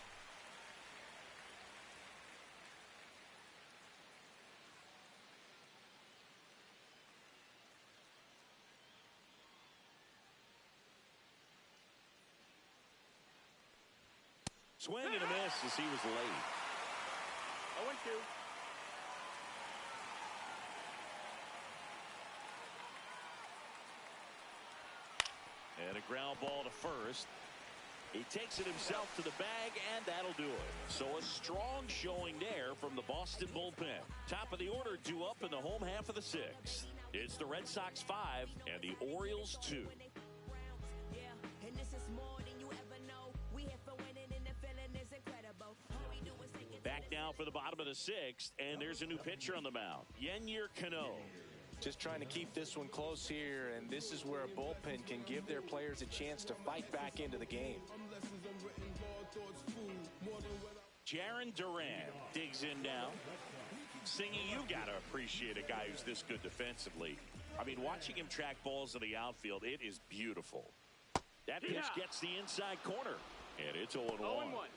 Swing and a miss as he was late. 0-2. And a ground ball to first. He takes it himself to the bag, and that'll do it. So a strong showing there from the Boston bullpen. Top of the order due up in the home half of the 6th. It's the Red Sox 5 and the Orioles 2. Back now for the bottom of the 6th, and there's a new pitcher on the mound, Yennier Cano. Just trying to keep this one close here, and this is where a bullpen can give their players a chance to fight back into the game. Jarren Duran digs in now. Singing, you got to appreciate a guy who's this good defensively. I mean, watching him track balls in the outfield, it is beautiful. That pitch gets the inside corner, and it's 0-1.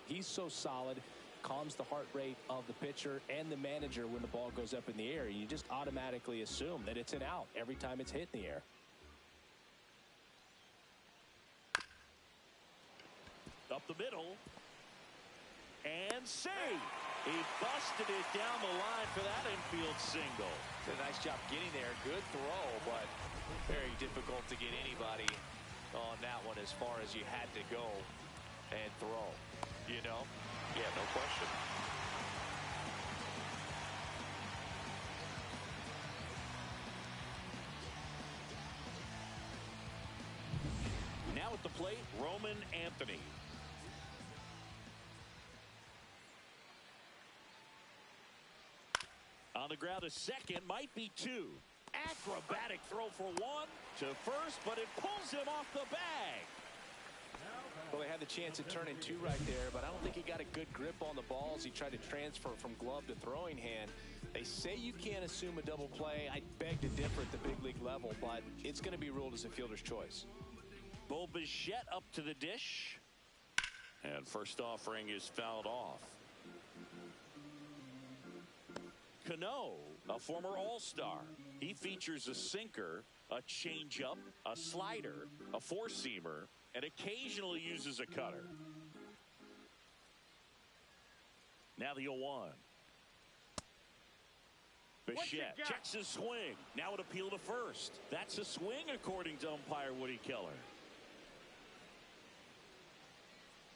He's so solid. Calms the heart rate of the pitcher and the manager when the ball goes up in the air. You just automatically assume that it's an out every time it's hit in the air. Up the middle. And save. He busted it down the line for that infield single. Did a nice job getting there. Good throw, but very difficult to get anybody on that one as far as you had to go and throw. You know? Yeah, no question. Now at the plate, Roman Anthony. On the ground, a second, might be 2. Acrobatic throw for 1 to first, but it pulls him off the bag. Well, they had the chance at turning 2 right there, but I don't think he got a good grip on the balls. He tried to transfer from glove to throwing hand. They say you can't assume a double play. I beg to differ at the big league level, but it's going to be ruled as a fielder's choice. Bo Bichette up to the dish. And first offering is fouled off. Cano, a former All-Star. He features a sinker, a changeup, a slider, a four-seamer, and occasionally uses a cutter. Now the 0-1. Bichette checks his swing. Now an appeal to first. That's a swing according to umpire Woody Keller.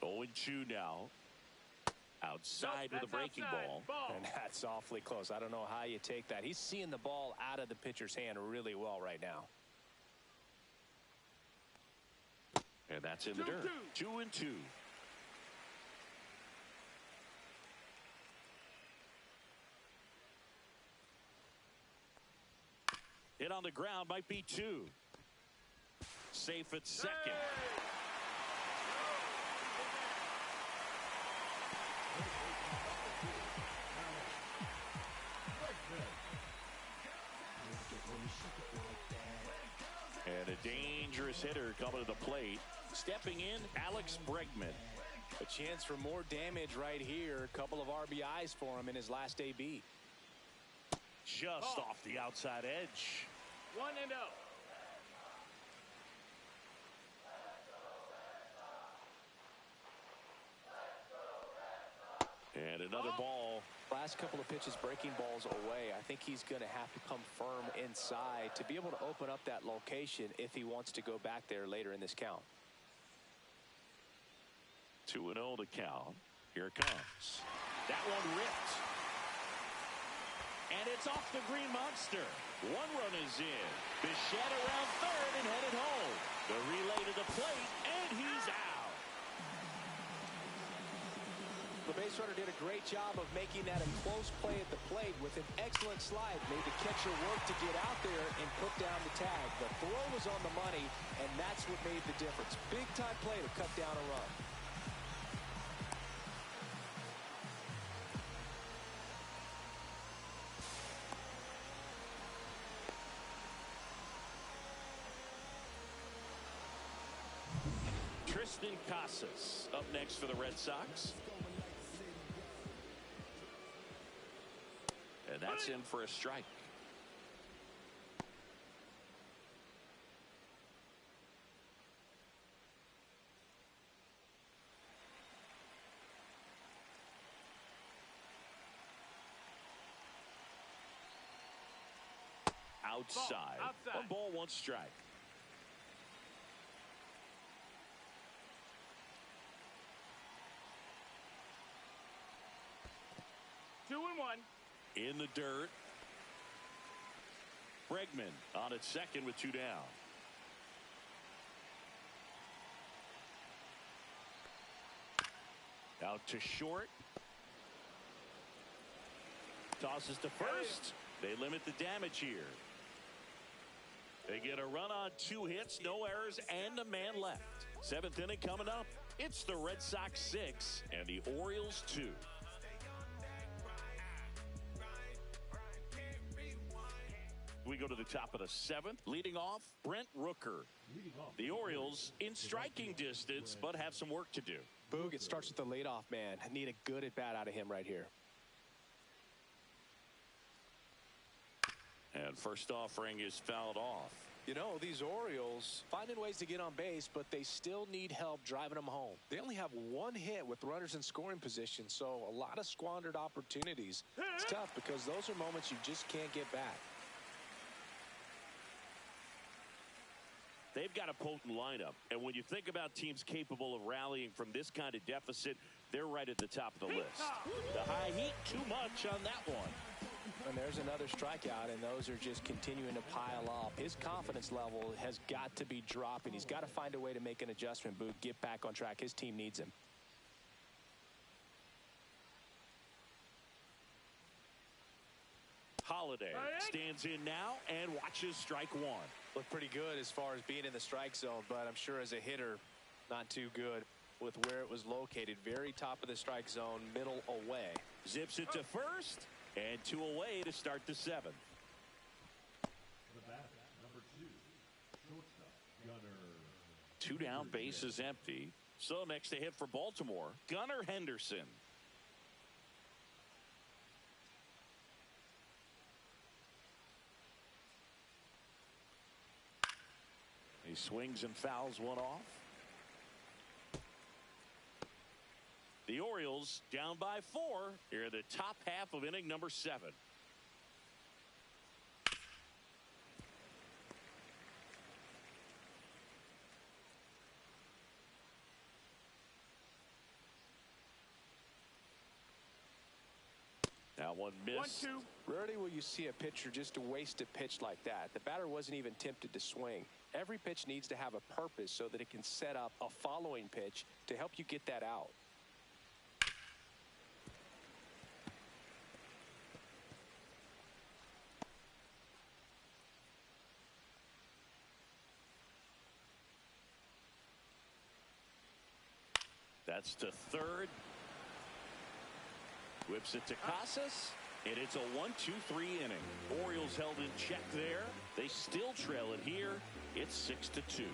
0-2 now. Outside with a breaking ball. And that's awfully close. I don't know how you take that. He's seeing the ball out of the pitcher's hand really well right now. And that's in the dirt. 2-2. Hit on the ground, might be 2. Safe at second. And a dangerous hitter coming to the plate. Stepping in, Alex Bregman. A chance for more damage right here. A couple of RBIs for him in his last AB. Just off the outside edge. 1-0. And another ball. Last couple of pitches breaking balls away. I think he's going to have to come firm inside to be able to open up that location if he wants to go back there later in this count. 2-0 to count. Here it comes. That one ripped. And it's off the green monster. One run is in. Bichette around third and headed home. The relay to the plate, and he's out. The base runner did a great job of making that a close play at the plate with an excellent slide. Made the catcher work to get out there and put down the tag. The throw was on the money, and that's what made the difference. Big time play to cut down a run. Tristan Casas up next for the Red Sox. And that's in for a strike. Outside. Outside. 1 ball, 1 strike. Two and one. In the dirt. Bregman on at second with 2 down. Out to short. Tosses to first. They limit the damage here. They get a run on 2 hits, no errors, and a man left. 7th inning coming up. It's the Red Sox 6 and the Orioles 2. We go to the top of the 7th. Leading off, Brent Rooker. The Orioles in striking distance, but have some work to do. Boog, it starts with the leadoff man. I need a good at-bat out of him right here. And first offering is fouled off. You know, these Orioles finding ways to get on base, but they still need help driving them home. They only have 1 hit with runners in scoring position, so a lot of squandered opportunities. It's tough because those are moments you just can't get back. They've got a potent lineup, and when you think about teams capable of rallying from this kind of deficit, they're right at the top of the list. The high heat, too much on that one. And there's another strikeout, and those are just continuing to pile up. His confidence level has got to be dropping. He's got to find a way to make an adjustment, Boog, get back on track. His team needs him. Holiday stands in now and watches strike 1. Looked pretty good as far as being in the strike zone, but I'm sure as a hitter, not too good with where it was located. Very top of the strike zone, middle away. Zips it to first, and 2 away to start the 7th. The bat, number 2, shortstop, Gunnar. 2 down, base is empty. So next to hit for Baltimore, Gunnar Henderson. He swings and fouls one off. The Orioles down by 4 here in the top half of inning number 7. Now one missed. 1-2. Rarely will you see a pitcher just waste a pitch like that. The batter wasn't even tempted to swing. Every pitch needs to have a purpose so that it can set up a following pitch to help you get that out. That's to third. Whips it to Casas. And it's a 1-2-3 inning. Orioles held in check there. They still trail it here. It's 6-2.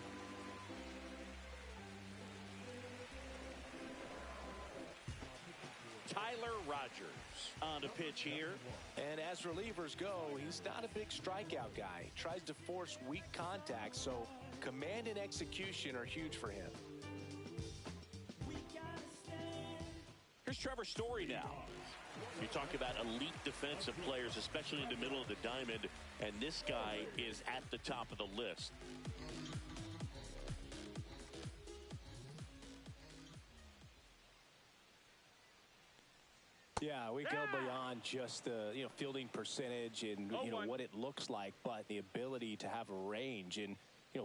Tyler Rogers on the pitch here. And as relievers go, he's not a big strikeout guy. Tries to force weak contact, so command and execution are huge for him. Here's Trevor Story now. You talk about elite defensive players, especially in the middle of the diamond, and this guy is at the top of the list. Yeah, we go beyond just the fielding percentage and what it looks like, but the ability to have a range and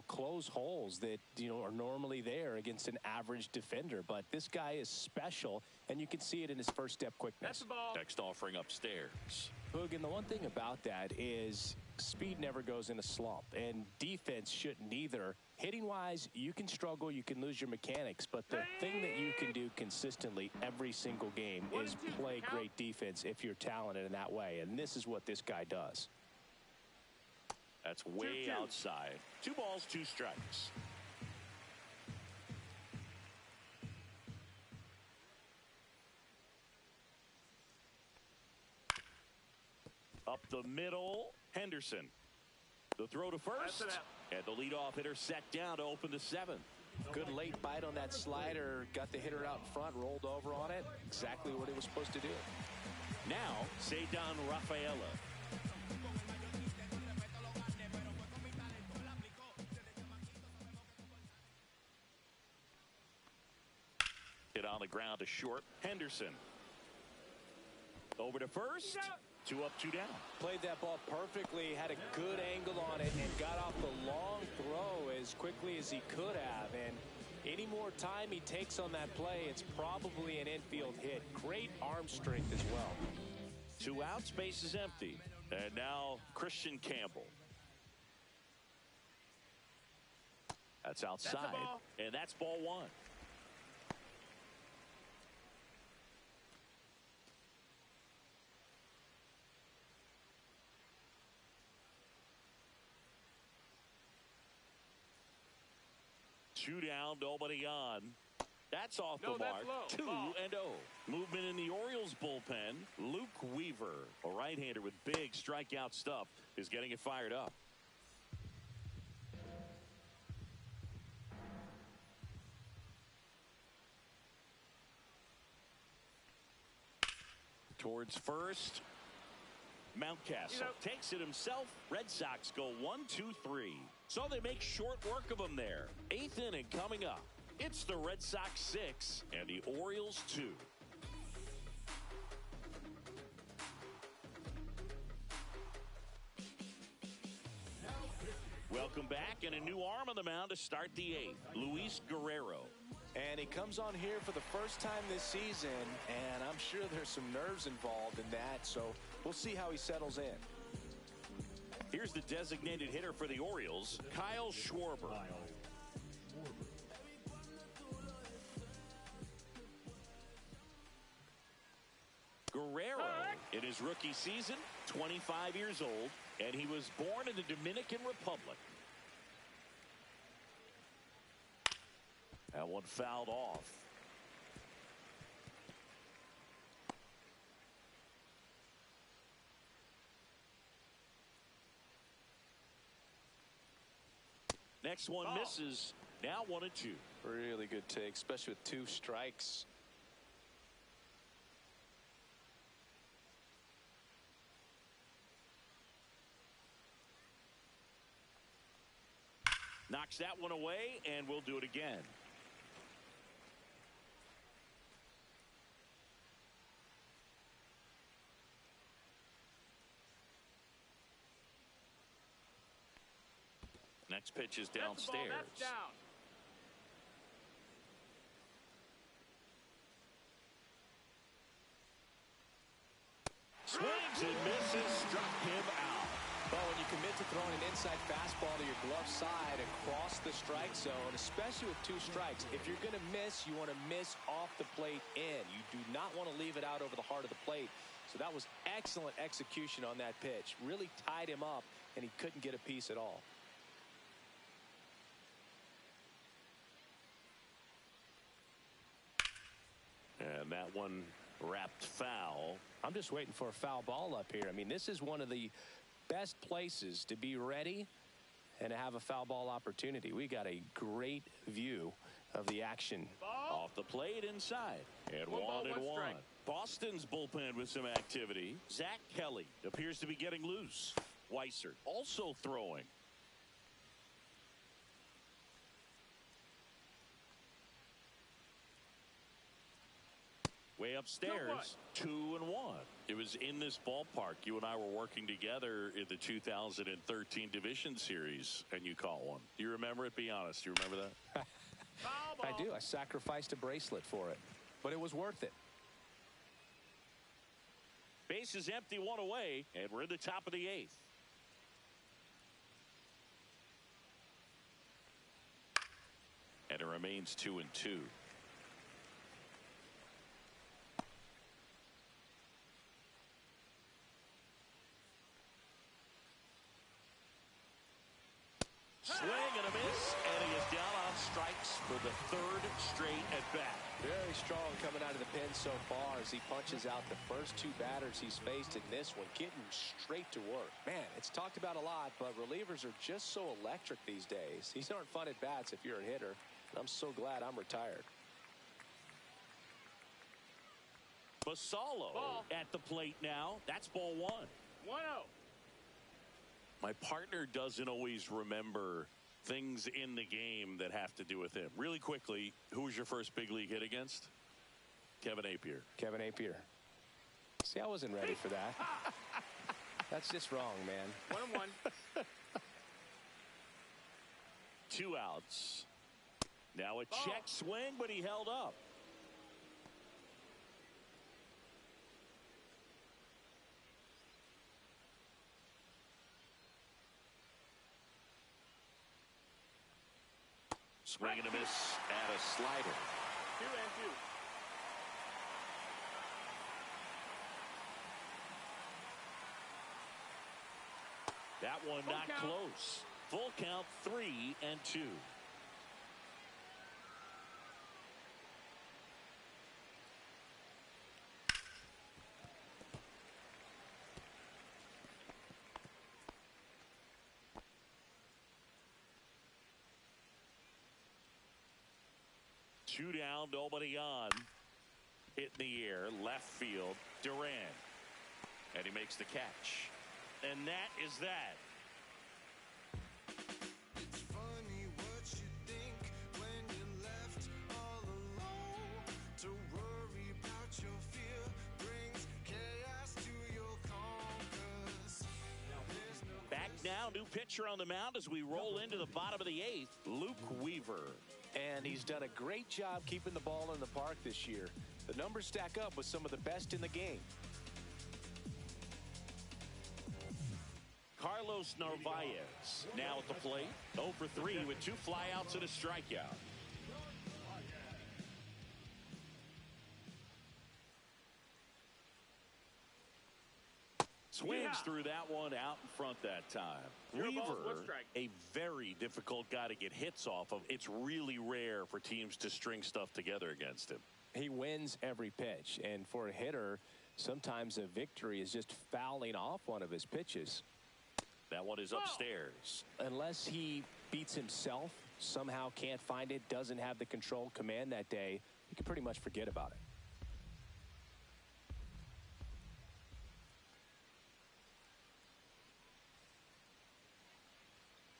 close holes that are normally there against an average defender. But this guy is special, and you can see it in his first step quickness. That's the ball. Next offering upstairs. Boog, and the one thing about that is speed never goes in a slump, and defense shouldn't either. Hitting-wise, you can struggle, you can lose your mechanics, but the thing that you can do consistently every single game is play great defense if you're talented in that way, and this is what this guy does. That's way outside. 2 balls, 2 strikes. Up the middle, Henderson. The throw to first, and the leadoff hitter set down to open the 7th. Good late bite on that slider, got the hitter out in front, rolled over on it. Exactly what he was supposed to do. Now, Cedar Rafaela. Hit on the ground to short. Henderson. Over to first. 2 up, 2 down. Played that ball perfectly, had a good angle on it, and got off the long throw as quickly as he could have. And any more time he takes on that play, it's probably an infield hit. Great arm strength as well. 2 outs, base is empty. And now Christian Campbell. That's outside. And that's ball 1. Two down, nobody on. That's off the mark. 2-0. Movement in the Orioles bullpen. Luke Weaver, a right-hander with big strikeout stuff, is getting it fired up. Towards first. Mountcastle takes it himself. Red Sox go 1-2-3. So they make short work of him there. 8th inning coming up. It's the Red Sox 6 and the Orioles 2. Welcome back, and a new arm on the mound to start the 8th. Luis Guerrero. And he comes on here for the first time this season, and I'm sure there's some nerves involved in that, so we'll see how he settles in. Here's the designated hitter for the Orioles, Kyle Schwarber. Guerrero, in his rookie season, 25 years old, and he was born in the Dominican Republic. That one fouled off. Next one misses. Now 1-2. Really good take, especially with 2 strikes. Knocks that one away, and we'll do it again. Next pitch is downstairs. That's down. Swings and misses, struck him out. Well, when you commit to throwing an inside fastball to your glove side across the strike zone, especially with 2 strikes, if you're going to miss, you want to miss off the plate in. You do not want to leave it out over the heart of the plate. So that was excellent execution on that pitch. Really tied him up, and he couldn't get a piece at all. And that one Wrapped foul. I'm just waiting for a foul ball up here. I mean, this is one of the best places to be ready and to have a foul ball opportunity. We got a great view of the action. Ball. Off the plate inside. And One ball, 1-1. one strike. Boston's bullpen with some activity. Zach Kelly appears to be getting loose. Weiser also throwing. Way upstairs, 2-1. It was in this ballpark. You and I were working together in the 2013 Division Series, and you caught one. You remember it? Be honest. You remember that? Foul ball. I do. I sacrificed a bracelet for it, but it was worth it. Base is empty, 1 away, and we're in the top of the 8th. And it remains 2-2. Swing and a miss, and he is down on strikes for the 3rd straight at bat. Very strong coming out of the pen so far as he punches out the first 2 batters he's faced in this one, getting straight to work. Man, it's talked about a lot, but relievers are just so electric these days. These aren't fun at bats if you're a hitter, and I'm so glad I'm retired. Basallo Ball. at the plate now. That's ball 1. 1-0. My partner doesn't always remember things in the game that have to do with him. Really quickly, who was your first big league hit against? Kevin Appier. Kevin Appier. See, I wasn't ready for that. That's just wrong, man. 1-1. 2 outs. Now a Ball. check swing, but he held up. Swing and a miss at a slider. 2-2. That one Full not count. close. Full count, 3-2. Two down, nobody on. Hit in the air, left field, Duran. And he makes the catch. And that is that. It's funny what you think when you're left all alone. To worry about your fear brings chaos to your compass. There's no Back now, new pitcher on the mound as we roll into the bottom of the 8th, Luke Weaver. And he's done a great job keeping the ball in the park this year. The numbers stack up with some of the best in the game. Carlos Narvaez now at the plate. 0 for 3 with 2 flyouts and a strikeout. Swings through that one out in front that time. 0 balls, 1 Weaver, strike. a very difficult guy to get hits off of. It's really rare for teams to string stuff together against him. He wins every pitch, and for a hitter, sometimes a victory is just fouling off one of his pitches. That one is upstairs. Unless he beats himself, somehow can't find it, doesn't have the control command that day, you can pretty much forget about it.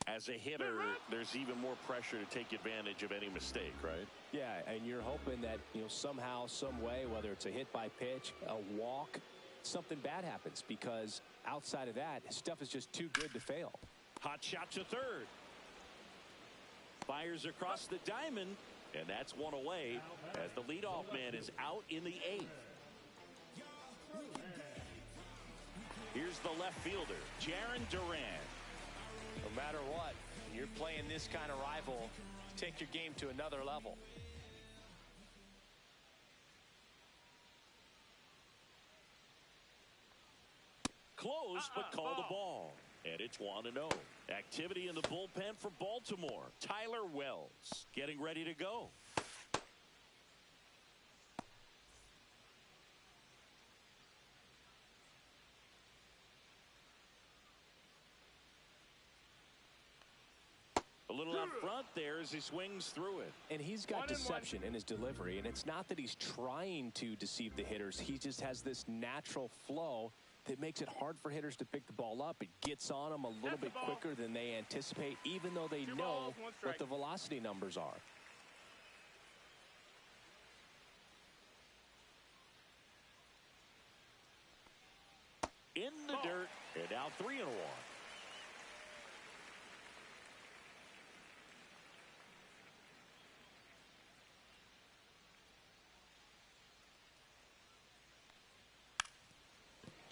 As a hitter, there's even more pressure to take advantage of any mistake, right? Yeah, and you're hoping that, somehow, some way, whether it's a hit by pitch, a walk, something bad happens, because outside of that, stuff is just too good to fail. Hot shot to third. Fires across the diamond, and that's one away as the leadoff man is out in the 8th. Here's the left fielder, Jarren Duran. No matter what, when you're playing this kind of rival, take your game to another level. Close, but called a ball. And it's 1-0. Activity in the bullpen for Baltimore. Tyler Wells getting ready to go. little out front there as he swings through it. And he's got deception in his delivery, and it's not that he's trying to deceive the hitters. He just has this natural flow that makes it hard for hitters to pick the ball up. It gets on them a little bit quicker than they anticipate, even though they know what the velocity numbers are. In the dirt, and now 3-1.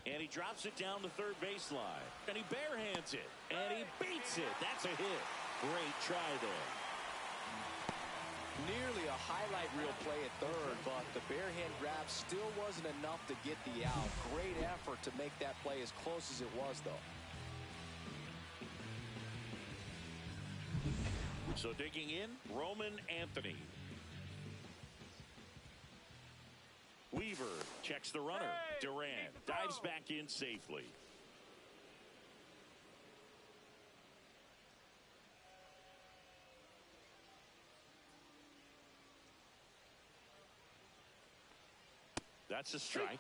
And he drops it down the third baseline. And he barehands it. And he beats it. That's a hit. Great try there. Nearly a highlight reel play at third, but the barehand grab still wasn't enough to get the out. Great effort to make that play as close as it was, though. So digging in, Roman Anthony. Weaver checks the runner. Durant dives back in safely. That's a strike.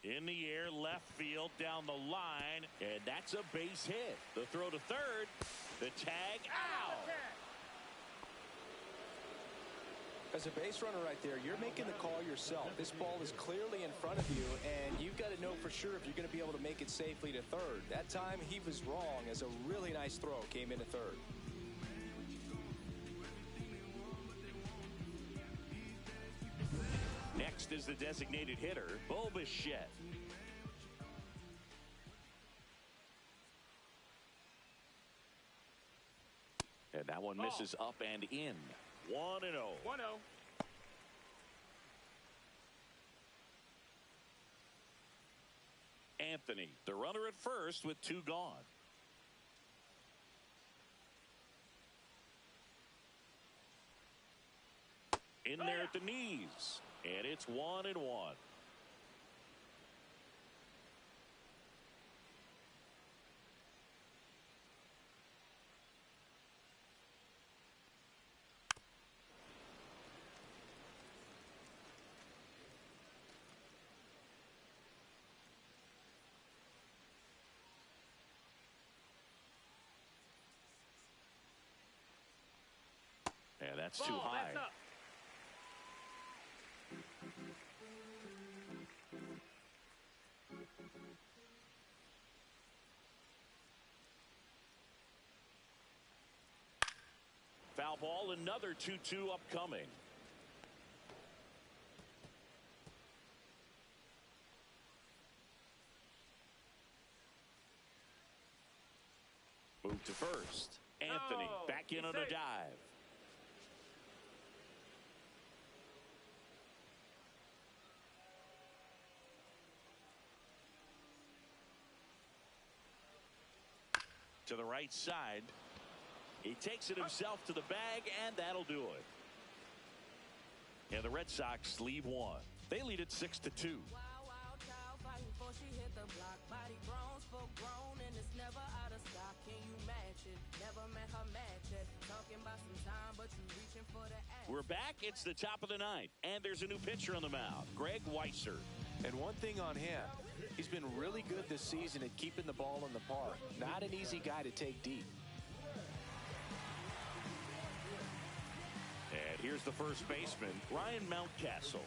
In the air, left field, down the line, and that's a base hit. The throw to third, the tag, out. As a base runner right there, you're making the call yourself. This ball is clearly in front of you, and you've got to know for sure if you're going to be able to make it safely to third. That time he was wrong, as a really nice throw came into third. Next is the designated hitter, Bo Bichette. And that one misses up and in. 1-0. 1-0. Anthony, the runner at first with 2 gone. In there at the knees. And it's 1-1. And that's too high. That's up. Foul ball, another 2-2 upcoming. Move to first. Anthony back in on a dive. To the right side. He takes it himself to the bag, and that'll do it. And the Red Sox leave 1. They lead it 6-2. We're back. It's the top of the 9th, and there's a new pitcher on the mound, Greg Weisser. And one thing on him, he's been really good this season at keeping the ball in the park. Not an easy guy to take deep. And here's the first baseman, Ryan Mountcastle.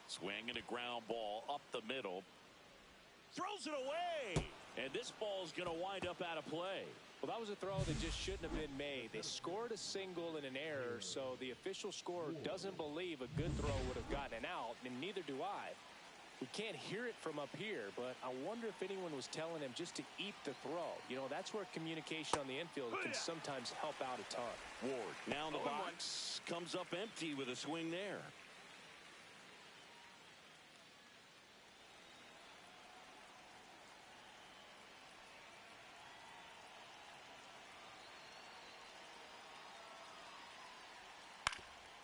Swinging a ground ball up the middle. Throws it away. And this ball's going to wind up out of play. Well, that was a throw that just shouldn't have been made. They scored a single and an error, so the official scorer doesn't believe a good throw would have gotten an out, and neither do I. We can't hear it from up here, but I wonder if anyone was telling him just to eat the throw. You know, that's where communication on the infield can sometimes help out a ton. Ward now in the box, comes up empty with a swing there.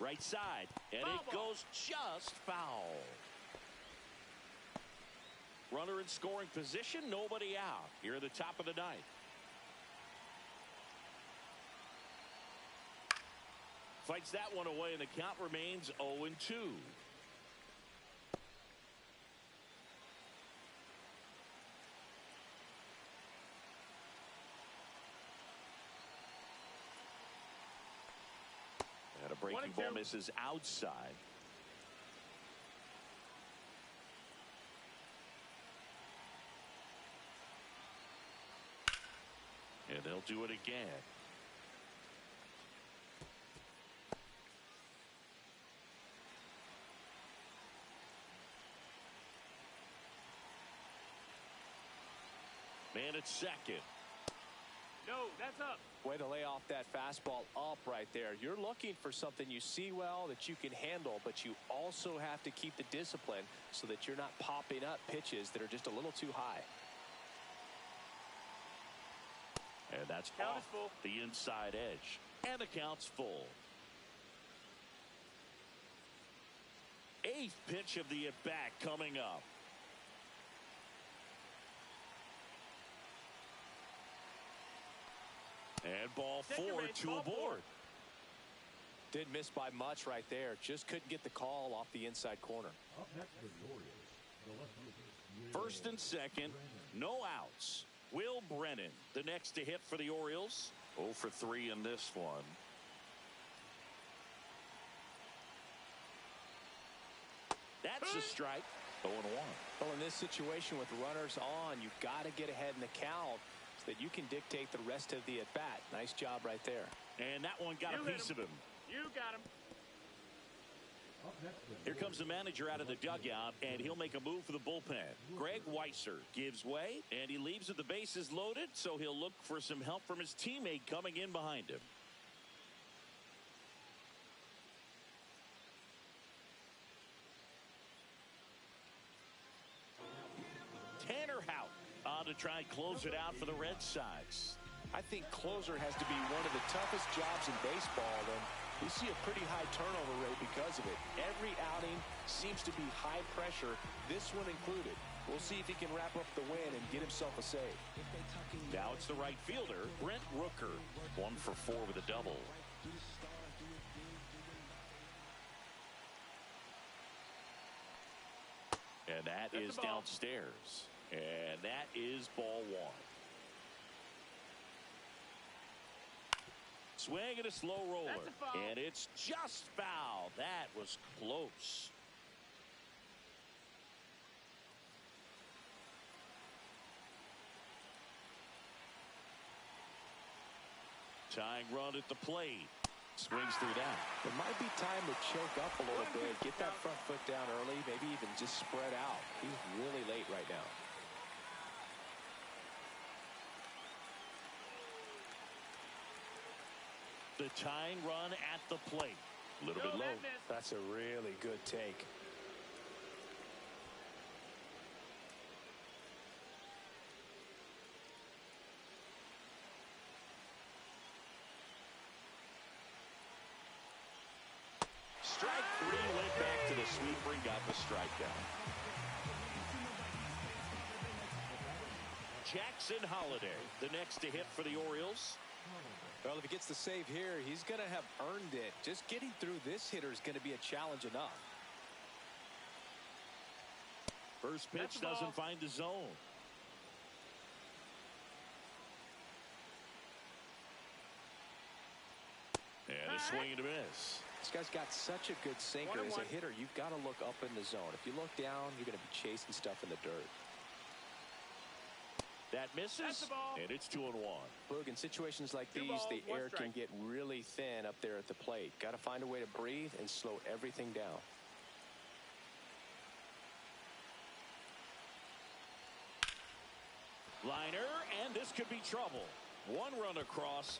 Right side, and it goes just foul. Runner in scoring position, nobody out. Here at the top of the ninth. Fights that one away, and the count remains 0-2. And a breaking ball misses outside. And they'll do it again. Man at second. No, that's up. Way to lay off that fastball up right there. You're looking for something you see well that you can handle, but you also have to keep the discipline so that you're not popping up pitches that are just a little too high. And that's off the inside edge. And the count's full. Eighth pitch of the at-bat coming up. And ball four, two aboard. Didn't miss by much right there. Just couldn't get the call off the inside corner. Up next for the Orioles, the left-hander, First and second, no outs. Will Brennan, the next to hit for the Orioles. 0 for 3 in this one. That's a strike. 0-1. Well, in this situation with runners on, you've got to get ahead in the count so that you can dictate the rest of the at-bat. Nice job right there. And that one got a piece of him. You got him. Here comes the manager out of the dugout, and he'll make a move for the bullpen. Greg Weisser gives way, and he leaves with the bases loaded, so he'll look for some help from his teammate coming in behind him. Tanner Houck on to try and close it out for the Red Sox. I think closer has to be one of the toughest jobs in baseball, and we see a pretty high turnover rate because of it. Every outing seems to be high pressure, this one included. We'll see if he can wrap up the win and get himself a save. Now it's the right fielder, Brent Rooker. 1 for 4 with a double. And that is downstairs. And that is ball one. Swing and a slow roller. And it's just foul. That was close. Tying run at the plate. Swings through that. It might be time to choke up a little bit. Get that front foot down early. Maybe even just spread out. He's really late right now. The tying run at the plate. A little bit low. That's a really good take. Strike three, went back to the sweeper and got the strikeout. Jackson Holliday, the next to hit for the Orioles. Well, if he gets the save here, he's going to have earned it. Just getting through this hitter is going to be a challenge enough. First pitch doesn't find the zone. And a swing and a miss. This guy's got such a good sinker. As a hitter, you've got to look up in the zone. If you look down, you're going to be chasing stuff in the dirt. That misses, and it's 2-1. Boog, in situations like these, the air can get really thin up there at the plate. Got to find a way to breathe and slow everything down. Liner, and this could be trouble. One run across.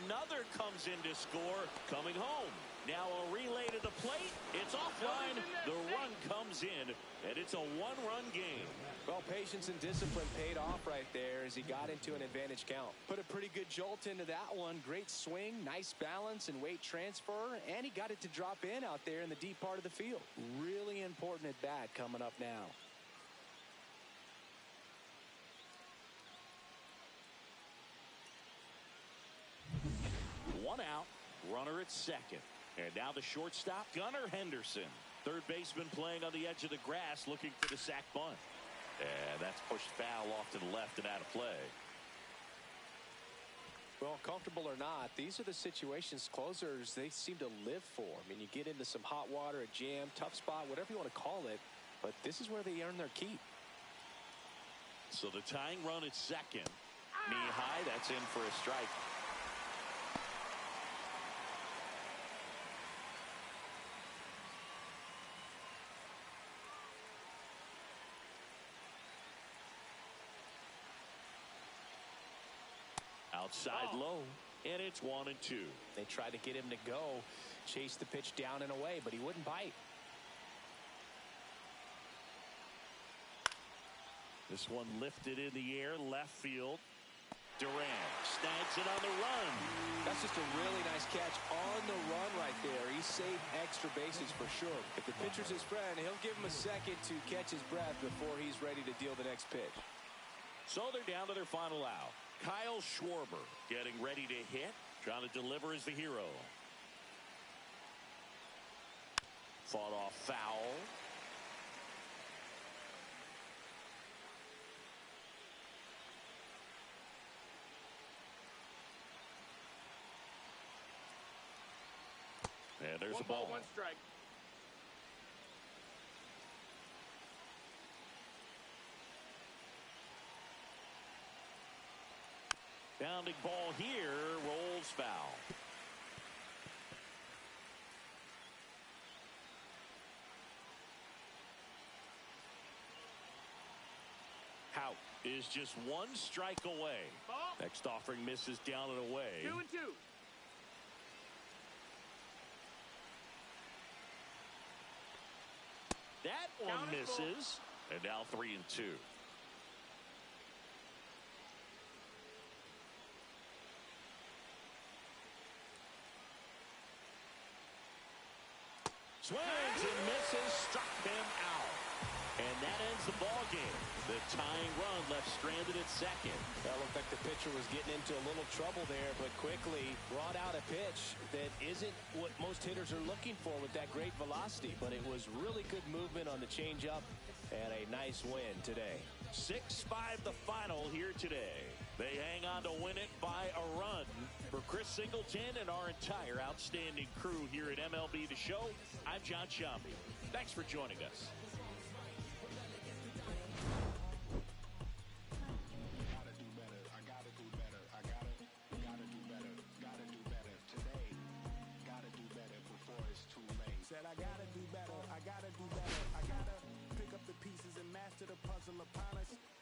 Another comes in to score, coming home. Now a relay to the plate. It's offline. The run comes in, and it's a one-run game. Well, patience and discipline paid off right there as he got into an advantage count. Put a pretty good jolt into that one. Great swing, nice balance and weight transfer, and he got it to drop in out there in the deep part of the field. Really important at bat coming up now. One out, runner at second. And now the shortstop, Gunnar Henderson. Third baseman playing on the edge of the grass looking for the sac bunt. And that's pushed foul off to the left and out of play. Well, comfortable or not, these are the situations closers they seem to live for. I mean, you get into some hot water, a jam, tough spot, whatever you want to call it, but this is where they earn their keep. So the tying run at second. Knee high, that's in for a strike. Outside low, and it's 1-2. They tried to get him to go, chase the pitch down and away, but he wouldn't bite. This one lifted in the air, left field. Durant snags it on the run. That's just a really nice catch on the run right there. He saved extra bases for sure. If the pitcher's his friend, he'll give him a second to catch his breath before he's ready to deal the next pitch. So they're down to their final out. Kyle Schwarber getting ready to hit. Trying to deliver as the hero. Fought off foul. And there's a ball. 1 strike. Bounding ball here, rolls foul. Hout is just one strike away. Ball. Next offering misses down and away. 2-2. That one Counted misses. And now 3-2. Swings and misses, struck him out. And that ends the ball game. The tying run left stranded at second. That looked like the pitcher was getting into a little trouble there, but quickly brought out a pitch that isn't what most hitters are looking for with that great velocity, but it was really good movement on the changeup and a nice win today. 6-5 the final here today. They hang on to win it by a run. For Chris Singleton and our entire outstanding crew here at MLB The Show, I'm John Sciambi. Thanks for joining us.